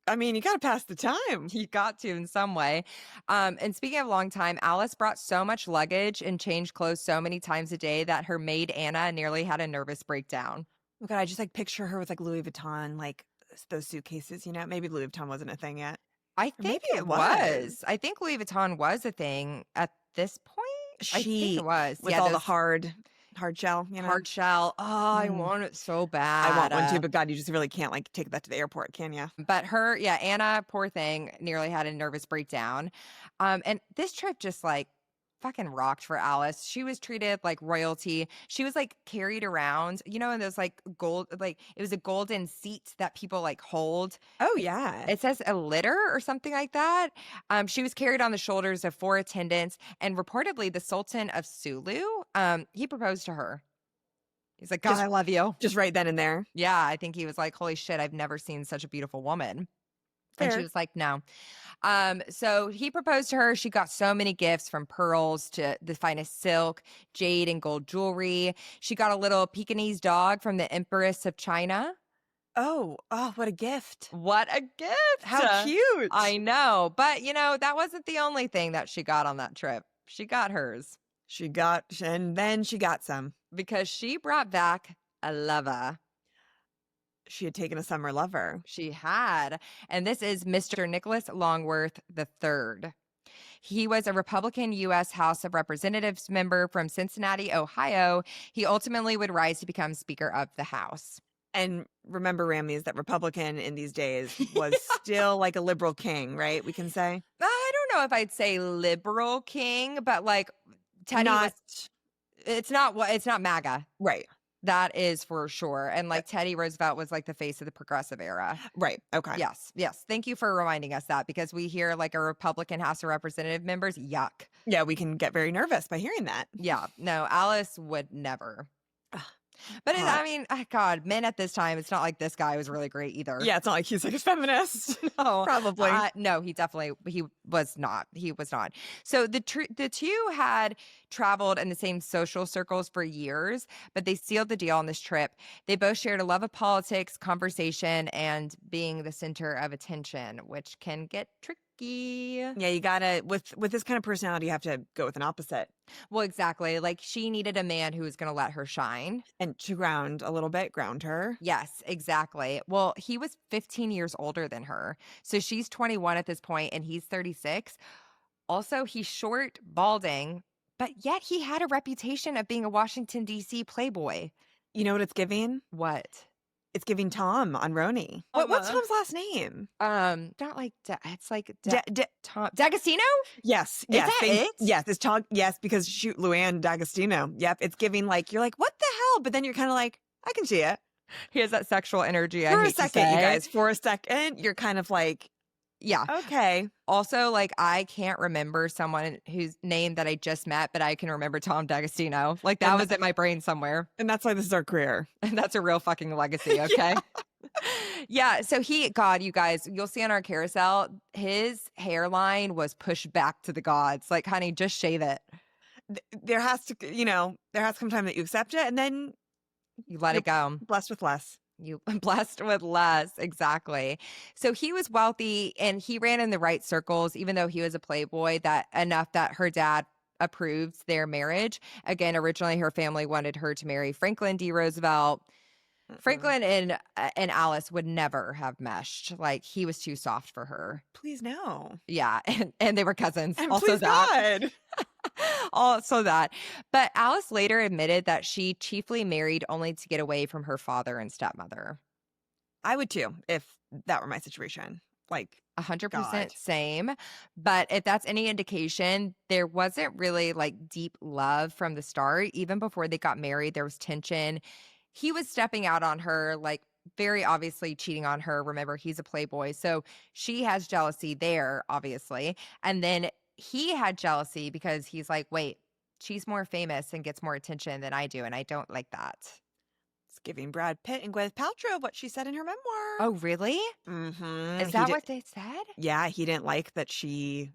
I mean, you got to pass the time. You got to in some way. And speaking of long time, Alice brought so much luggage and changed clothes so many times a day that her maid Anna nearly had a nervous breakdown. Oh God, I just like picture her with like Louis Vuitton, like those suitcases, you know? Maybe Louis Vuitton wasn't a thing yet. I Or think maybe it it was. was. I think Louis Vuitton was a thing at this point. I think She it was. with Yeah, all the those hard shell, you know? hard shell. Oh, I Mm. want it so bad. I want one too, but God, you just really can't like take that to the airport, can you? But her, yeah, Anna, poor thing, nearly had a nervous breakdown. And this trip just like fucking rocked for Alice. She was treated like royalty. She was like carried around, you know, in those like gold, like it was a golden seat that people like hold. Oh yeah. It says a litter or something like that. She was carried on the shoulders of 4 attendants, and reportedly the Sultan of Sulu, he proposed to her. He's like, God, Just- I love you. Just right then and there. Yeah, I think he was like, holy shit, I've never seen such a beautiful woman. And she Fair. was like, no. So he proposed to her. She got so many gifts from pearls to the finest silk, jade, and gold jewelry. She got a little Pekingese dog from the Empress of China. Oh, what a gift. What a gift! How cute. I know. But, that wasn't the only thing that she got on that trip. She got hers And then she got some. because she brought back a lover. She had taken a summer lover. She had. And this is Mr. Nicholas Longworth III. He was a Republican U.S. House of Representatives member from Cincinnati, Ohio. He ultimately would rise to become Speaker of the House. And remember, Rammies, that Republican in these days was still like a liberal king, right? We can say? I don't know if I'd say liberal king, but like Teddy Not it's not MAGA. right. That is for sure. And like Teddy Roosevelt was like the face of the progressive era. Right. Okay. Yes. Thank you for reminding us that because we hear like a Republican House of Representative members, yuck. Yeah, we can get very nervous by hearing that. Yeah. No, Alice would never. Ugh, But hot. I mean, God, men at this time, it's not like this guy was really great either. Yeah, it's not like he's like a feminist. No, Probably. no, he was not. So the two had traveled in the same social circles for years, but they sealed the deal on this trip. They both shared a love of politics, conversation, and being the center of attention, which can get tricky. Yeah, you gotta with this kind of personality, you have to go with an opposite. Well, exactly. Like she needed a man who was going to let her shine. And to ground a little bit, ground her. Yes, exactly. Well, he was 15 years older than her. So she's 21 at this point and he's 36. Also, he's short, balding, but yet he had a reputation of being a Washington, D.C. playboy. You know what it's giving? What? It's giving Tom on Roni. What's Tom's last name? Not like, it's like Tom D'Agostino? Yes. Is that it? Yes, it's Tom. Yes, because shoot, Luann D'Agostino. Yep, it's giving like, you're like, what the hell? But then you're kind of like, I can see it. He has that sexual energy. For a second, you guys, for a second, you're kind of like, yeah. Okay. Also, like, I can't remember someone whose name that I just met, but I can remember Tom D'Agostino. Like, that was in my brain somewhere. And that's why this is our career. And that's a real fucking legacy, okay? Yeah. So God, you guys, you'll see on our carousel, his hairline was pushed back to the gods. Like, honey, just shave it. There has to come time that you accept it, and then You let it go. Blessed with less. You blessed with less. Exactly. So he was wealthy and he ran in the right circles, even though he was a playboy, that enough that her dad approved their marriage. Again, originally her family wanted her to marry Franklin D. Roosevelt. Franklin and Alice would never have meshed. Like, he was too soft for her. Please no. Yeah. And they were cousins. And also please that. God. Also that. But Alice later admitted that she chiefly married only to get away from her father and stepmother. I would too, if that were my situation. Like, 100% God. same. But if that's any indication, there wasn't really like deep love from the start. Even before they got married, there was tension. He was stepping out on her, like very obviously cheating on her. Remember, he's a playboy. So she has jealousy there, obviously. And then he had jealousy because he's like, wait, she's more famous and gets more attention than I do. And I don't like that. It's giving Brad Pitt and Gwyneth Paltrow what she said in her memoir. Oh, really? Mm-hmm. Is that what they said? Yeah, he didn't like that she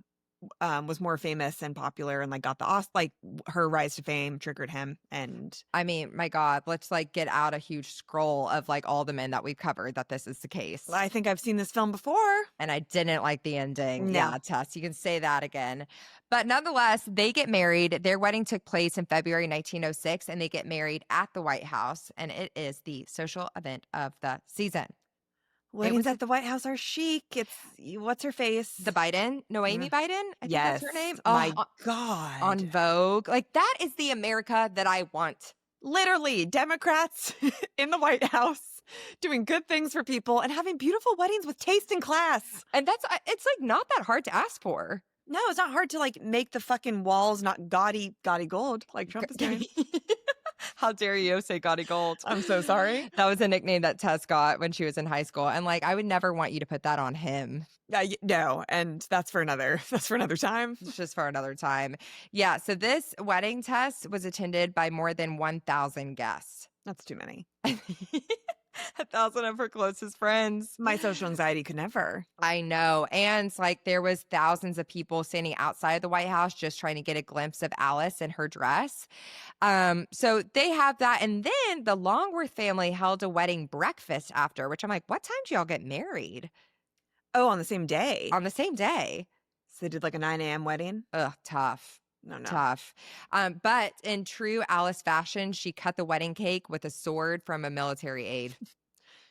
was more famous and popular and like got the like her rise to fame triggered him. And I mean, my God, let's like get out a huge scroll of like all the men that we've covered that this is the case. I think I've seen this film before. And I didn't like the ending. No. Yeah, Tess, you can say that again. But nonetheless, they get married. Their wedding took place in February 1906, and they get married at the White House. And it is the social event of the season. Weddings at the White House are chic. It's what's her face? The Biden, Noemi Biden. I think that's her name. My God, on Vogue. Like, that is the America that I want. Literally, Democrats in the White House doing good things for people and having beautiful weddings with taste and class. And it's like not that hard to ask for. No, it's not hard to like make the fucking walls not gaudy gold like Trump is doing. How dare you say gaudy gold? I'm so sorry. That was a nickname that Tess got when she was in high school. And like, I would never want you to put that on him. No, and that's for another time. It's just for another time. Yeah. So this wedding, Tess, was attended by more than 1,000 guests. That's too many. 1,000 of her closest friends. My social anxiety could never. I know. And like there was thousands of people standing outside the White House just trying to get a glimpse of Alice in her dress. So they have that. And then the Longworth family held a wedding breakfast after, which I'm like, what time do y'all get married? Oh, on the same day? On the same day. So they did like a 9 a.m. wedding? Ugh, tough. No. Tough. But in true Alice fashion, she cut the wedding cake with a sword from a military aide.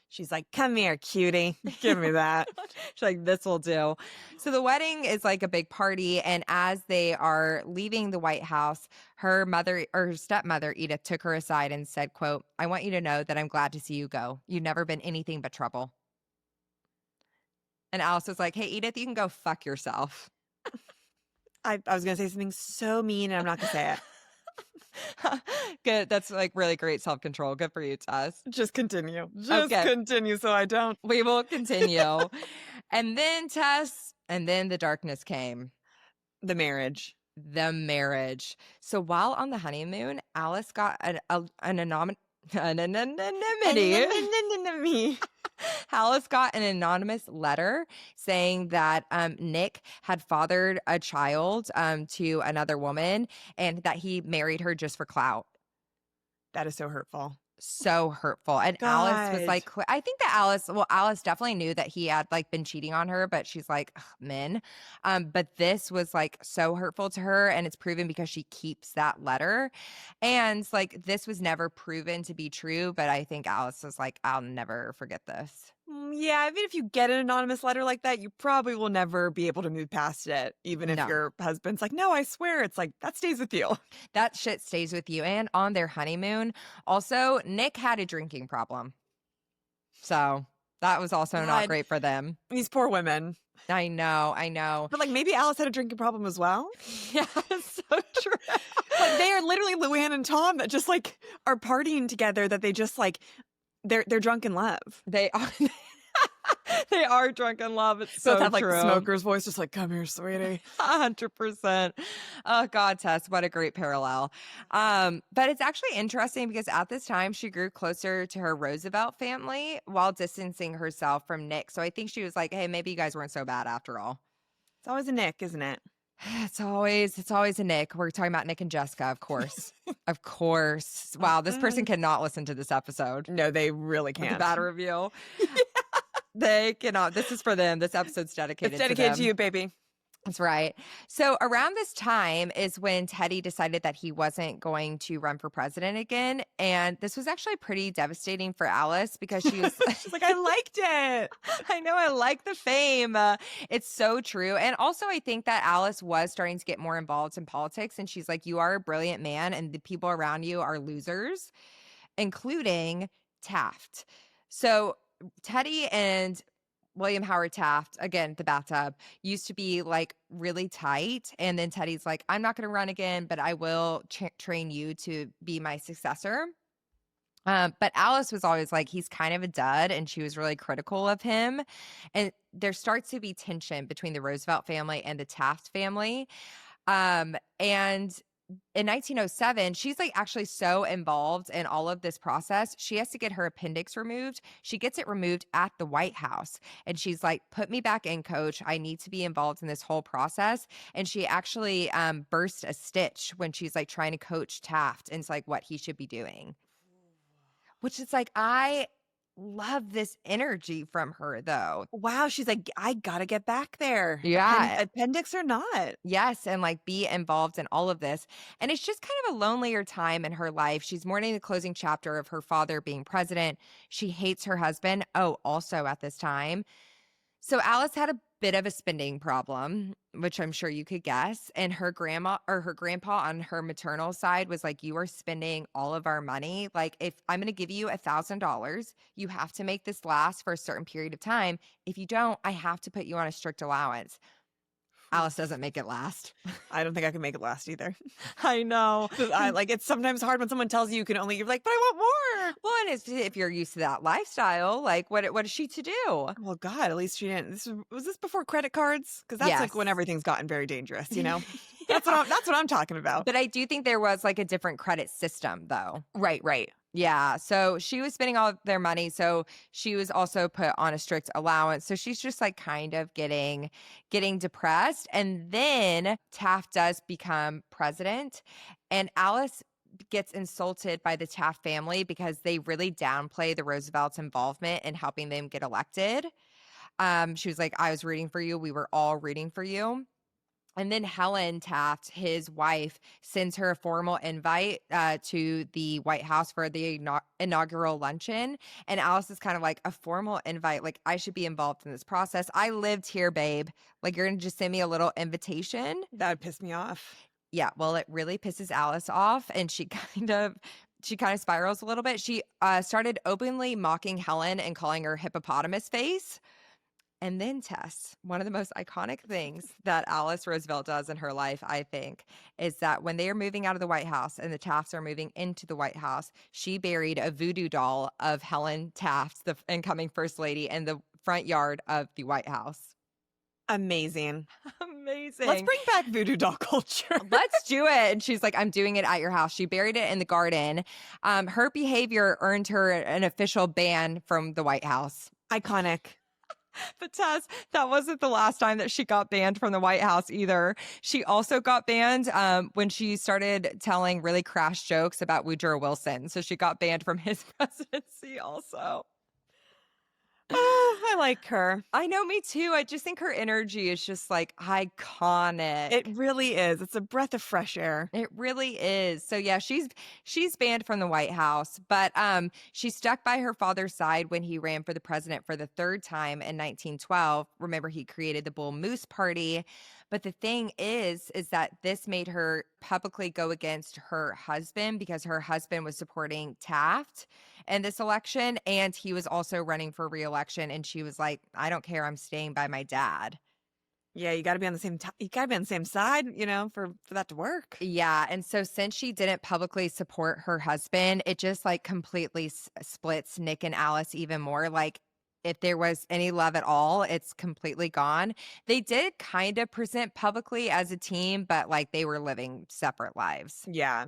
She's like, come here, cutie. Give me that. She's like, this will do. So the wedding is like a big party. And as they are leaving the White House, her mother or her stepmother, Edith, took her aside and said, quote, I want you to know that I'm glad to see you go. You've never been anything but trouble. And Alice was like, hey, Edith, you can go fuck yourself. I was going to say something so mean, and I'm not going to say it. Good. That's like really great self-control. Good for you, Tess. Just continue. Continue so I don't. We will continue. And then Tess, and then the darkness came. The marriage. The marriage. So while on the honeymoon, Alice got an anonymity. Alice got an anonymous letter saying that Nick had fathered a child to another woman and that he married her just for clout. That is so hurtful. So hurtful. And God. Alice was like, I think that Alice definitely knew that he had like been cheating on her, but she's like, ugh, men. But this was like so hurtful to her. And it's proven because she keeps that letter. And like, this was never proven to be true. But I think Alice was like, I'll never forget this. Yeah, I mean, if you get an anonymous letter like that, you probably will never be able to move past it. Even if your husband's like, no, I swear. It's like, that stays with you. That shit stays with you. And on their honeymoon, also, Nick had a drinking problem. So that was also not great for them. These poor women. I know. But like maybe Alice had a drinking problem as well. Yeah, it's so true. Like they are literally Luann and Tom that just like are partying together, that they just like, they're drunk in love. They are. They are drunk in love. It's so both have like true. the smoker's voice, just like, come here, sweetie. 100%. Oh God, Tess, what a great parallel. But it's actually interesting because at this time she grew closer to her Roosevelt family while distancing herself from Nick. So I think she was like, hey, maybe you guys weren't so bad after all. It's always a Nick, isn't it? It's always a Nick. We're talking about Nick and Jessica, of course. Of course. Wow, this person cannot listen to this episode. No, they really can't. The bad review. They cannot. This is for them. This episode's dedicated to them. It's dedicated to you, baby. That's right. So around this time is when Teddy decided that he wasn't going to run for president again. And this was actually pretty devastating for Alice because she was she's like, I liked it. I know. I like the fame. It's so true. And also, I think that Alice was starting to get more involved in politics. And she's like, you are a brilliant man and the people around you are losers, including Taft. So Teddy and William Howard Taft, again, the bathtub, used to be like really tight. And then Teddy's like, I'm not going to run again, but I will train you to be my successor. But Alice was always like, he's kind of a dud. And she was really critical of him. And there starts to be tension between the Roosevelt family and the Taft family. And in 1907, she's like actually so involved in all of this process. She has to get her appendix removed. She gets it removed at the White House. And she's like, put me back in, coach. I need to be involved in this whole process. And she actually burst a stitch when she's like trying to coach Taft into like what he should be doing. Which is like, I love this energy from her though. Wow, she's like, I gotta get back there. Yeah. Appendix or not. Yes, and like be involved in all of this. And it's just kind of a lonelier time in her life. She's mourning the closing chapter of her father being president. She hates her husband. Oh, also at this time. So Alice had a bit of a spending problem, which I'm sure you could guess. And her grandma or her grandpa on her maternal side was like, you are spending all of our money. Like, if I'm going to give you $1,000, you have to make this last for a certain period of time. If you don't, I have to put you on a strict allowance. Alice doesn't make it last. I don't think I can make it last either. I know. It's sometimes hard when someone tells you can only, you're like, but I want more. Well, and if you're used to that lifestyle, like what is she to do? Well, God, at least she didn't. Was this before credit cards? Because that's like when everything's gotten very dangerous, you know? That's what I'm talking about. But I do think there was like a different credit system though. Right. Yeah, so she was spending all of their money, so she was also put on a strict allowance. So she's just like kind of getting depressed. And then Taft does become president, and Alice gets insulted by the Taft family because they really downplay the Roosevelt's involvement in helping them get elected. She was like, I was rooting for you. We were all rooting for you. And then Helen Taft, his wife, sends her a formal invite to the White House for the inaugural luncheon. And Alice is kind of like, a formal invite? Like, I should be involved in this process. I lived here, babe. Like, you're going to just send me a little invitation? That would piss me off. Yeah, well, it really pisses Alice off. And she kind of spirals a little bit. She started openly mocking Helen and calling her hippopotamus face. And then Tess, one of the most iconic things that Alice Roosevelt does in her life, I think, is that when they are moving out of the White House and the Tafts are moving into the White House, she buried a voodoo doll of Helen Taft, the incoming first lady, in the front yard of the White House. Amazing. Amazing. Let's bring back voodoo doll culture. Let's do it. And she's like, I'm doing it at your house. She buried it in the garden. Her behavior earned her an official ban from the White House. Iconic. But Tess, that wasn't the last time that she got banned from the White House either. She also got banned when she started telling really crass jokes about Woodrow Wilson. So she got banned from his presidency also. Oh, I like her. I know, me too. I just think her energy is just like iconic. It really is. It's a breath of fresh air. It really is. So yeah, she's banned from the White House, but she stuck by her father's side when he ran for the president for the third time in 1912. Remember, he created the Bull Moose Party. But the thing is that this made her publicly go against her husband because her husband was supporting Taft in this election, and he was also running for re-election. And she was like, I don't care. I'm staying by my dad. Yeah, you got to be on the same you got to be on the same side, for that to work. Yeah, and so since she didn't publicly support her husband, it just like completely splits Nick and Alice even more. Like, if there was any love at all, it's completely gone. They did kind of present publicly as a team, but like they were living separate lives. Yeah.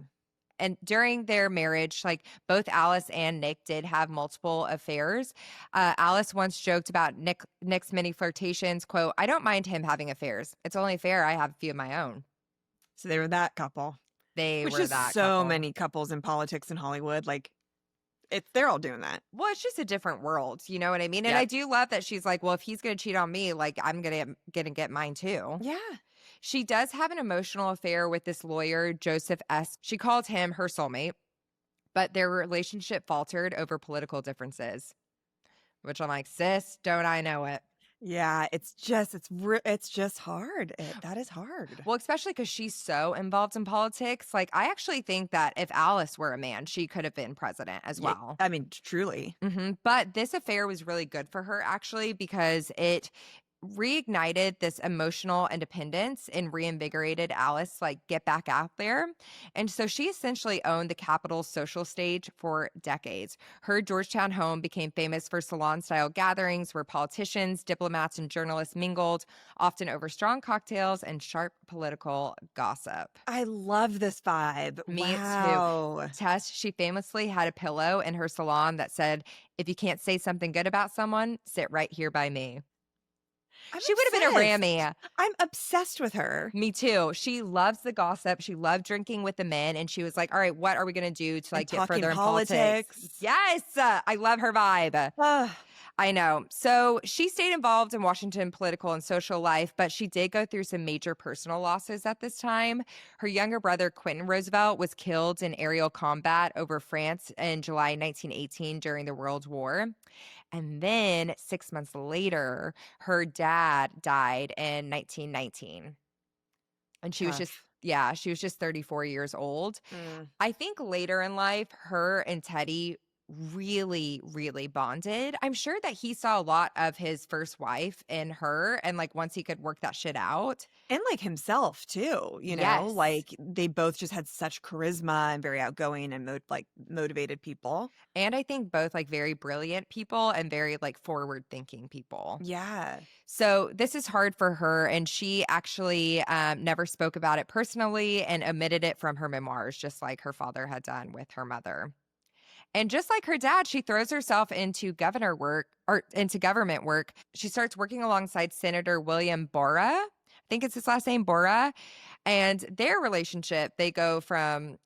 And during their marriage, like both Alice and Nick did have multiple affairs. Alice once joked about Nick's many flirtations, quote, I don't mind him having affairs. It's only fair I have a few of my own. So they were that couple. Which is that so couple. many couples in politics in Hollywood. Like, they're all doing that. Well, it's just a different world. You know what I mean? And Yep. I do love that she's like, well, if he's going to cheat on me, like I'm going to get mine too. Yeah. She does have an emotional affair with this lawyer, Joseph S. She called him her soulmate, but their relationship faltered over political differences, which I'm like, sis, don't I know it? Yeah, it's just hard. That is hard. Well, especially because she's so involved in politics. Like, I actually think that if Alice were a man, she could have been president as well. I mean, truly. But this affair was really good for her, actually, because it reignited this emotional independence and reinvigorated Alice, like, get back out there. And so she essentially owned the Capitol's social stage for decades. Her Georgetown home became famous for salon-style gatherings where politicians, diplomats, and journalists mingled, often over strong cocktails and sharp political gossip. I love this vibe. Me Wow. too. Tess, she famously had a pillow in her salon that said, if you can't say something good about someone, sit right here by me. She would have been a Rammy. I'm obsessed with her. Me too. She loves the gossip. She loved drinking with the men. And she was like, all right, what are we going to do to like get further in politics? Yes. I love her vibe. I know. So she stayed involved in Washington political and social life, but she did go through some major personal losses at this time. Her younger brother, Quentin Roosevelt, was killed in aerial combat over France in July 1918 during the World War. And then 6 months later, her dad died in 1919. And she was just 34 years old. I think later in life, her and Teddy really, really bonded. I'm sure that he saw a lot of his first wife in her, and like once he could work that shit out. And like himself too, Yes. like they both just had such charisma and very outgoing and motivated people. And I think both like very brilliant people and very like forward thinking people. Yeah. So this is hard for her, and she actually never spoke about it personally and omitted it from her memoirs, just like her father had done with her mother. And just like her dad, she throws herself into governor work or into government work. She starts working alongside Senator William Borah. I think it's his last name, Borah. And their relationship, they go from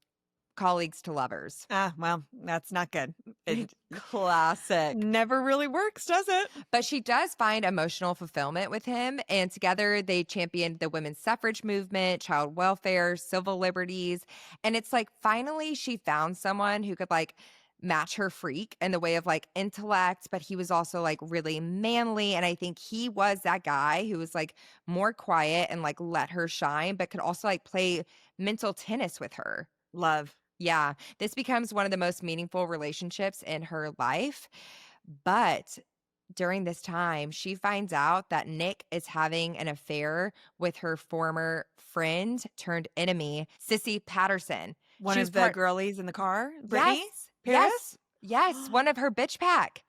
colleagues to lovers. Ah, well, that's not good. It Classic. never really works, does it? But she does find emotional fulfillment with him. And together they championed the women's suffrage movement, child welfare, civil liberties. And it's like finally she found someone who could like match her freak in the way of like intellect, but he was also like really manly. And I think he was that guy who was like more quiet and like let her shine, but could also like play mental tennis with her. Love. Yeah, this becomes one of the most meaningful relationships in her life. But during this time, she finds out that Nick is having an affair with her former friend turned enemy, Sissy Patterson. One She was of the part. girlies in the car, Brittany? Yes, Paris? yes, one of her bitch pack.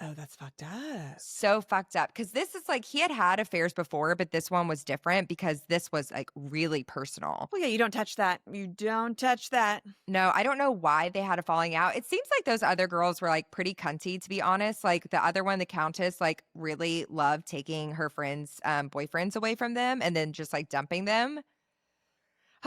Oh, that's fucked up. So fucked up because this is like he had had affairs before, but this one was different because this was like really personal. Well, yeah, you don't touch that. You don't touch that. No, I don't know why they had a falling out. It seems like those other girls were like pretty cunty, to be honest. Like the other one, the Countess, like really loved taking her friends' boyfriends away from them and then just like dumping them.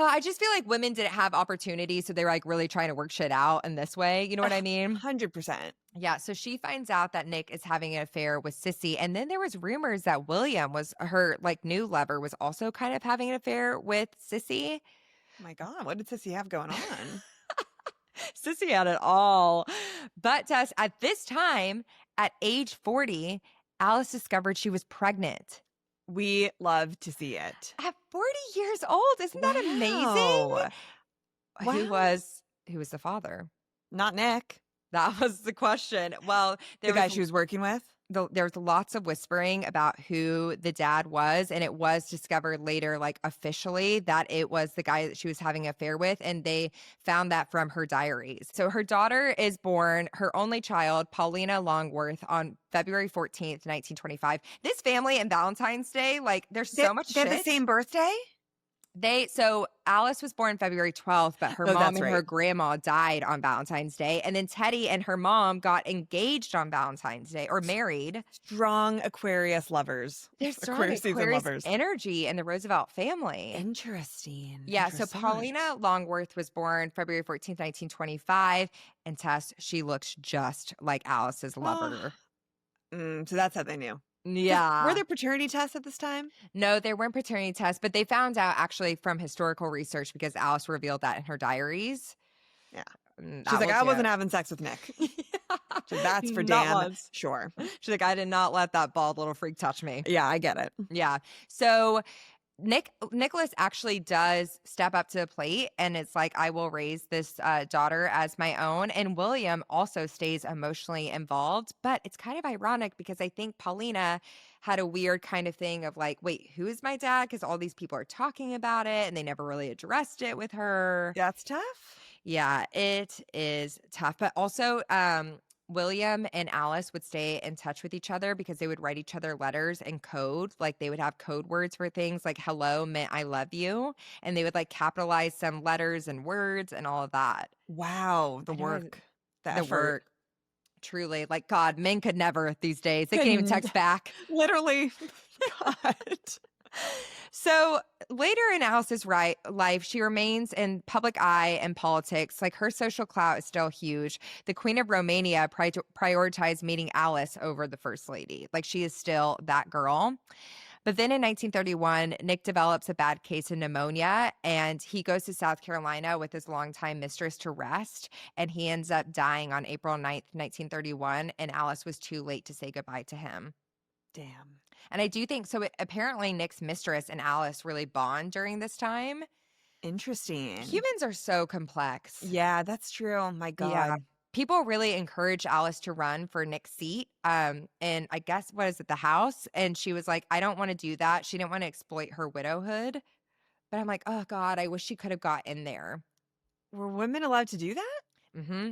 I just feel like women didn't have opportunity, so they were like really trying to work shit out in this way. You know what I mean? 100%. Yeah. So she finds out that Nick is having an affair with Sissy, and then there was rumors that William was her like new lover was also kind of having an affair with Sissy. My God, what did Sissy have going on? Sissy had it all. But Tess, at this time, at age 40, Alice discovered she was pregnant. We love to see it. At 40 years old. Isn't that amazing? Wow. Who was the father? Not Nick, That was the question. Well, the guy she was working with. there's lots of whispering about who the dad was, and it was discovered later, like officially, that it was the guy that she was having an affair with, and they found that from her diaries. So her daughter is born, her only child, Paulina Longworth, on February 14th, 1925. This family and Valentine's Day, like, there's so much They shit. have the same birthday? So Alice was born February 12th, but her Oh, mom that's and her right. grandma died on Valentine's Day. And then Teddy and her mom got engaged on Valentine's Day or married. Strong Aquarius lovers. There's strong Aquarius season Aquarius lovers. energy in the Roosevelt family. Interesting. Yeah, so Paulina Longworth was born February 14th, 1925. And Tess, she looks just like Alice's lover. So that's how they knew. Yeah. Were there paternity tests at this time? No, there weren't paternity tests, but they found out actually from historical research because Alice revealed that in her diaries. Yeah. That She's like, was I it. wasn't having sex with Nick. So that's for Not damn once. sure. She's like, I did not let that bald little freak touch me. Yeah, I get it. Yeah. So Nicholas actually does step up to the plate and it's like, I will raise this daughter as my own. And William also stays emotionally involved. But it's kind of ironic because I think Paulina had a weird kind of thing of like, wait, who is my dad? Because all these people are talking about it and they never really addressed it with her. That's tough. Yeah, it is tough. But also, William and Alice would stay in touch with each other because they would write each other letters in code. Like they would have code words for things like hello meant I love you. And they would like capitalize some letters and words and all of that. Wow. The I know, work. The The effort. work. Truly. Like, God, men could never these days. They can't even text back. Literally. God. So later in Alice's life, she remains in public eye and politics. Like her social clout is still huge. The Queen of Romania prioritized meeting Alice over the First Lady. Like she is still that girl. But then in 1931, Nick develops a bad case of pneumonia and he goes to South Carolina with his longtime mistress to rest. And he ends up dying on April 9th, 1931. And Alice was too late to say goodbye to him. Damn. And I do think so. Apparently, Nick's mistress and Alice really bond during this time. Interesting. Humans are so complex. Yeah, that's true. My God. Yeah. People really encourage Alice to run for Nick's seat. And I guess, what is it, the House? And she was like, I don't want to do that. She didn't want to exploit her widowhood. But I'm like, oh, God, I wish she could have got in there. Were women allowed to do that?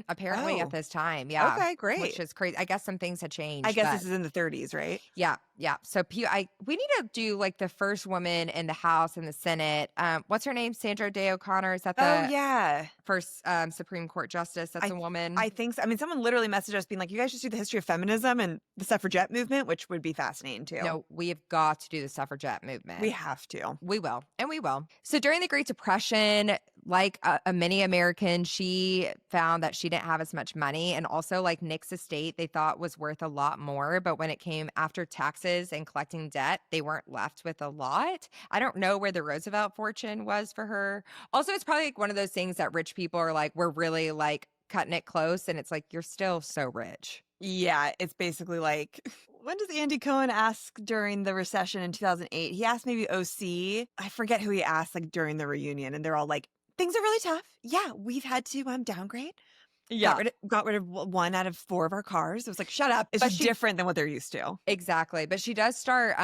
Apparently at Oh, this time, yeah, okay, which great. is crazy. I guess some things had I changed, guess but this is in the 30s, right? yeah, yeah. So we need to do like the first woman in the House and the Senate. What's her name? Sandra Day O'Connor. Is that Oh, the yeah. first Supreme Court justice? That's I a th woman. I think so. I mean, someone literally messaged us being like, "You guys should do the history of feminism and the suffragette movement," which would be fascinating too. No, we have got to do the suffragette We movement. have to. We will, and we will. So during the Great Depression, like a many American, she found that she didn't have as much money. And also, like Nick's estate, they thought was worth a lot more. But when it came after taxes and collecting debt, they weren't left with a lot. I don't know where the Roosevelt fortune was for her. Also, it's probably like one of those things that rich people are like, we're really like cutting it close. And it's like, you're still so rich. Yeah, it's basically like when does Andy Cohen ask during the recession in 2008? He asked maybe OC. I forget who he asked like during the reunion, and they're all like, "Things are really tough. Yeah, we've had to downgrade. Yeah. Got rid of one out of 4 of our cars." It was like, "Shut up. It's But just she different than what they're used to." Exactly. But she does start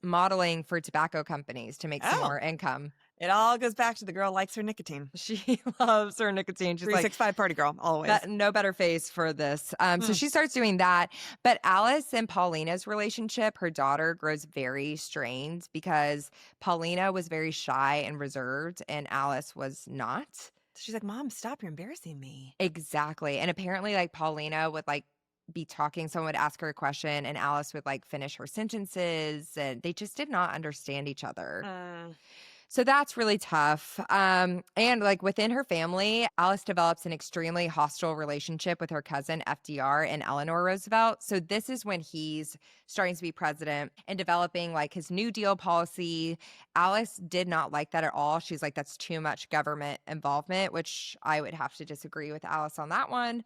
modeling for tobacco companies to make some Oh, more income. it all goes back to the girl likes her nicotine. She loves her nicotine. She's like, 365 party girl, always. no better face for this. So Mm. she starts doing that. But Alice and Paulina's relationship, her daughter, grows very strained because Paulina was very shy and reserved, and Alice was not. She's like, "Mom, stop. You're embarrassing me." Exactly. And apparently, like, Paulina would like be talking, someone would ask her a question, and Alice would like finish her sentences, and they just did not understand each other. So that's really tough. And like within her family, Alice develops an extremely hostile relationship with her cousin FDR and Eleanor Roosevelt. So this is when he's starting to be president and developing like his New Deal policy. Alice did not like that at all. She's like, that's too much government involvement, which I would have to disagree with Alice on that one.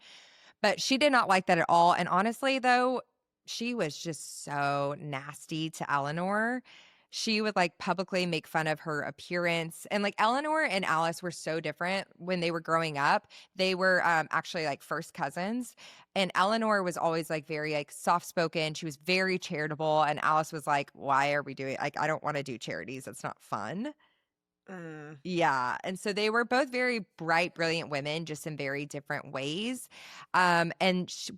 But she did not like that at all. And honestly, though, she was just so nasty to Eleanor. She would like publicly make fun of her appearance. And like Eleanor and Alice were so different when they were growing up. They were actually like first cousins. And Eleanor was always like very like soft spoken. She was very charitable. And Alice was like, why are we doing like, I don't want to do charities. It's not fun. Mm. Yeah, and so they were both very bright, brilliant women, just in very different ways. And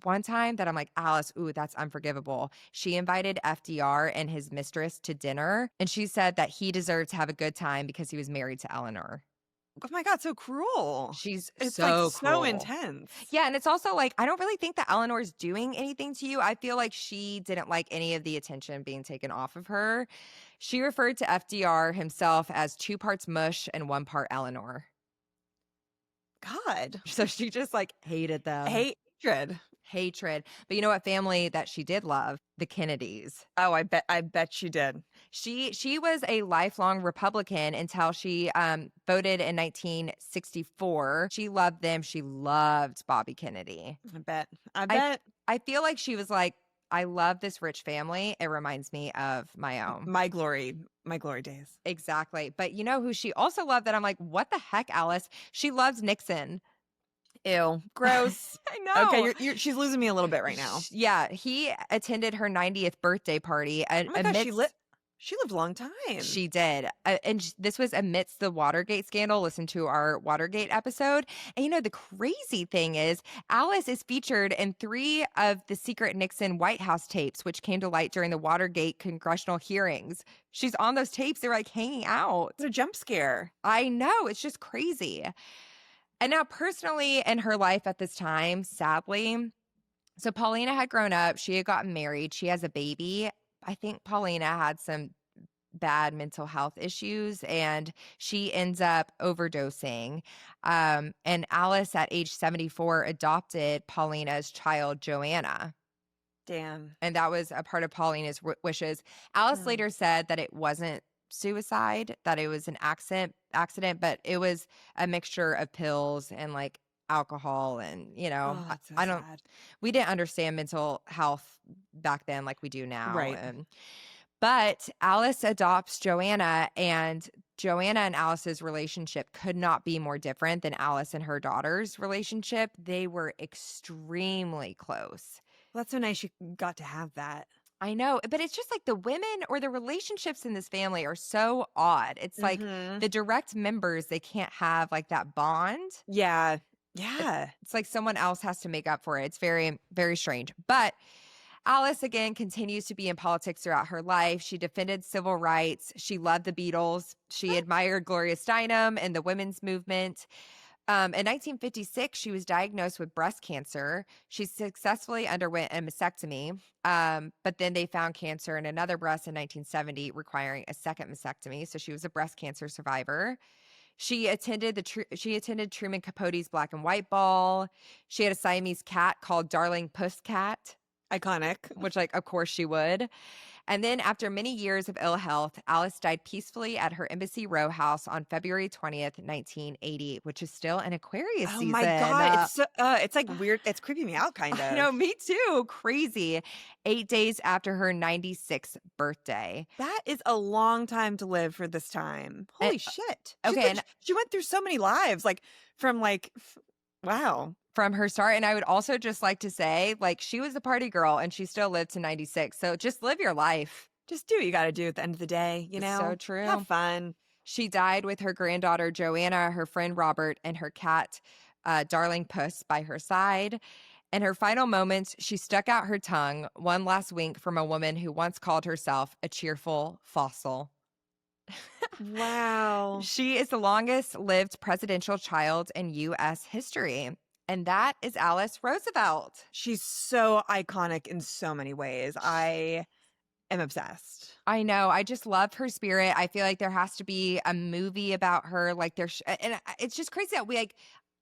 one time that I'm like, Alice, ooh, that's unforgivable. She invited FDR and his mistress to dinner, and she said that he deserved to have a good time because he was married to Eleanor. Oh my God, so cruel. She's It's like so so cruel. intense. Yeah, and it's also like I don't really think that Eleanor's doing anything to you. I feel like she didn't like any of the attention being taken off of her. She referred to FDR himself as 2 parts mush and 1 part Eleanor. God. So she just like hated them. Hatred. Hatred. But you know what family that she did love? The Kennedys. Oh, I bet she did. She was a lifelong Republican until she voted in 1964. She loved them. She loved Bobby Kennedy. I bet. I bet. I feel like she was like, I love this rich family. It reminds me of my own. My glory days. Exactly. But you know who she also loved that I'm like, what the heck, Alice? She loves Nixon. Ew. Gross. I know. Okay, she's losing me a little bit right now. Yeah, he attended her 90th birthday party. Oh my gosh, she lived a long time. She did. This was amidst the Watergate scandal. Listen to our Watergate episode. And you know, the crazy thing is, Alice is featured in 3 of the secret Nixon White House tapes, which came to light during the Watergate congressional hearings. She's on those tapes. They're like hanging out. What a jump scare. I know. It's just crazy. And now, personally, in her life at this time, sadly, so Paulina had grown up. She had gotten married. She has a baby. I think Paulina had some bad mental health issues and she ends up overdosing. And Alice, at age 74, adopted Paulina's child, Joanna. Damn. And that was a part of Paulina's wishes. Alice later said that it wasn't suicide, that it was an accident, but it was a mixture of pills and like alcohol and Oh, that's so I don't sad. we didn't understand mental health back then like we do now. Right. But Alice adopts Joanna, and Joanna and Alice's relationship could not be more different than Alice and her daughter's relationship. They were extremely close. Well, that's so nice you got to have that. I know, but it's just like the women or the relationships in this family are so odd. It's like Mhm. the direct members, they can't have like that bond. Yeah. Yeah. It's like someone else has to make up for it. It's very, very strange. But Alice, again, continues to be in politics throughout her life. She defended civil rights. She loved the Beatles. She admired Gloria Steinem and the women's movement. In 1956, she was diagnosed with breast cancer. She successfully underwent a mastectomy, but then they found cancer in another breast in 1970, requiring a second mastectomy. So she was a breast cancer survivor. She attended Truman Capote's Black and White Ball. She had a Siamese cat called Darling Puss Cat, Iconic. which, like, of course she would. And then after many years of ill health, Alice died peacefully at her Embassy Row house on February 20th, 1980, which is still an Aquarius Oh season. my God. It's like weird. It's creeping me out kind of. I know, me too. Crazy. 8 days after her 96th birthday. That is a long time to live for this time. Holy shit. okay, and- She went through so many lives, like from like, wow. From her start. And I would also just like to say, like, she was a party girl and she still lived to 96. So just live your life. Just do what you got to do at the end of the day, you know? So true. Have fun. She died with her granddaughter, Joanna, her friend Robert, and her cat, Darling Puss, by her side. In her final moments, she stuck out her tongue, one last wink from a woman who once called herself a cheerful fossil. Wow. She is the longest lived presidential child in U.S. history. And that is Alice Roosevelt. She's so iconic in so many ways. I am obsessed. I know. I just love her spirit. I feel like there has to be a movie about her. Like and it's just crazy that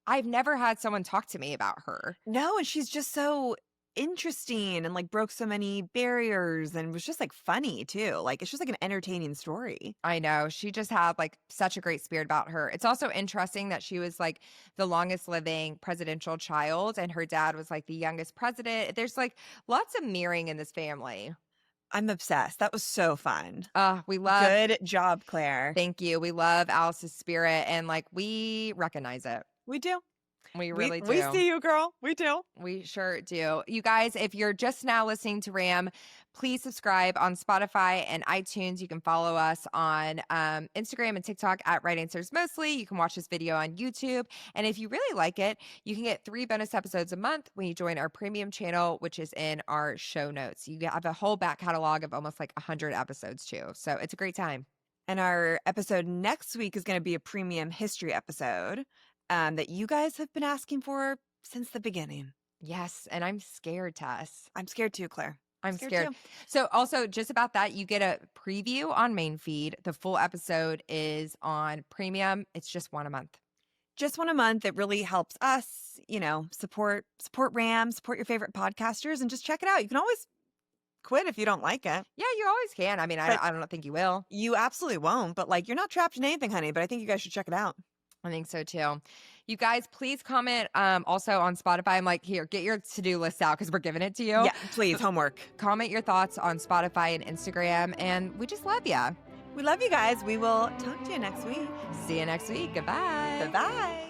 I've never had someone talk to me about her. No, and she's just so interesting and like broke so many barriers and was just like funny too. Like it's just like an entertaining story. I know. She just had like such a great spirit about her. It's also interesting that she was like the longest living presidential child and her dad was like the youngest president. There's like lots of mirroring in this family. I'm obsessed. That was so fun. We love. Good job, Claire. Thank you. We love Alice's spirit and like we recognize it. We do. We really do. We see you, girl. We do. We sure do. You guys, if you're just now listening to Ram, please subscribe on Spotify and iTunes. You can follow us on Instagram and TikTok at Right Answers Mostly. You can watch this video on YouTube. And if you really like it, you can get 3 bonus episodes a month when you join our premium channel, which is in our show notes. You have a whole back catalog of almost like 100 episodes too. So it's a great time. And our episode next week is going to be a premium history episode that you guys have been asking for since the beginning. Yes. And I'm scared, Tess. I'm scared too, Claire. I'm scared. So also just about that, you get a preview on main feed. The full episode is on premium. It's just one a month. Just one a month. It really helps us, you know, support Ram, support your favorite podcasters, and just check it out. You can always quit if you don't like it. Yeah, you always can. I mean, I don't think you will. You absolutely won't, but like you're not trapped in anything, honey, but I think you guys should check it out. I think so too. You guys, please comment also on Spotify. I'm like, here, get your to-do list out because we're giving it to you. Yeah, please, homework. Comment your thoughts on Spotify and Instagram, and we just love you. We love you guys. We will talk to you next week. See you next week. Goodbye. Bye-bye.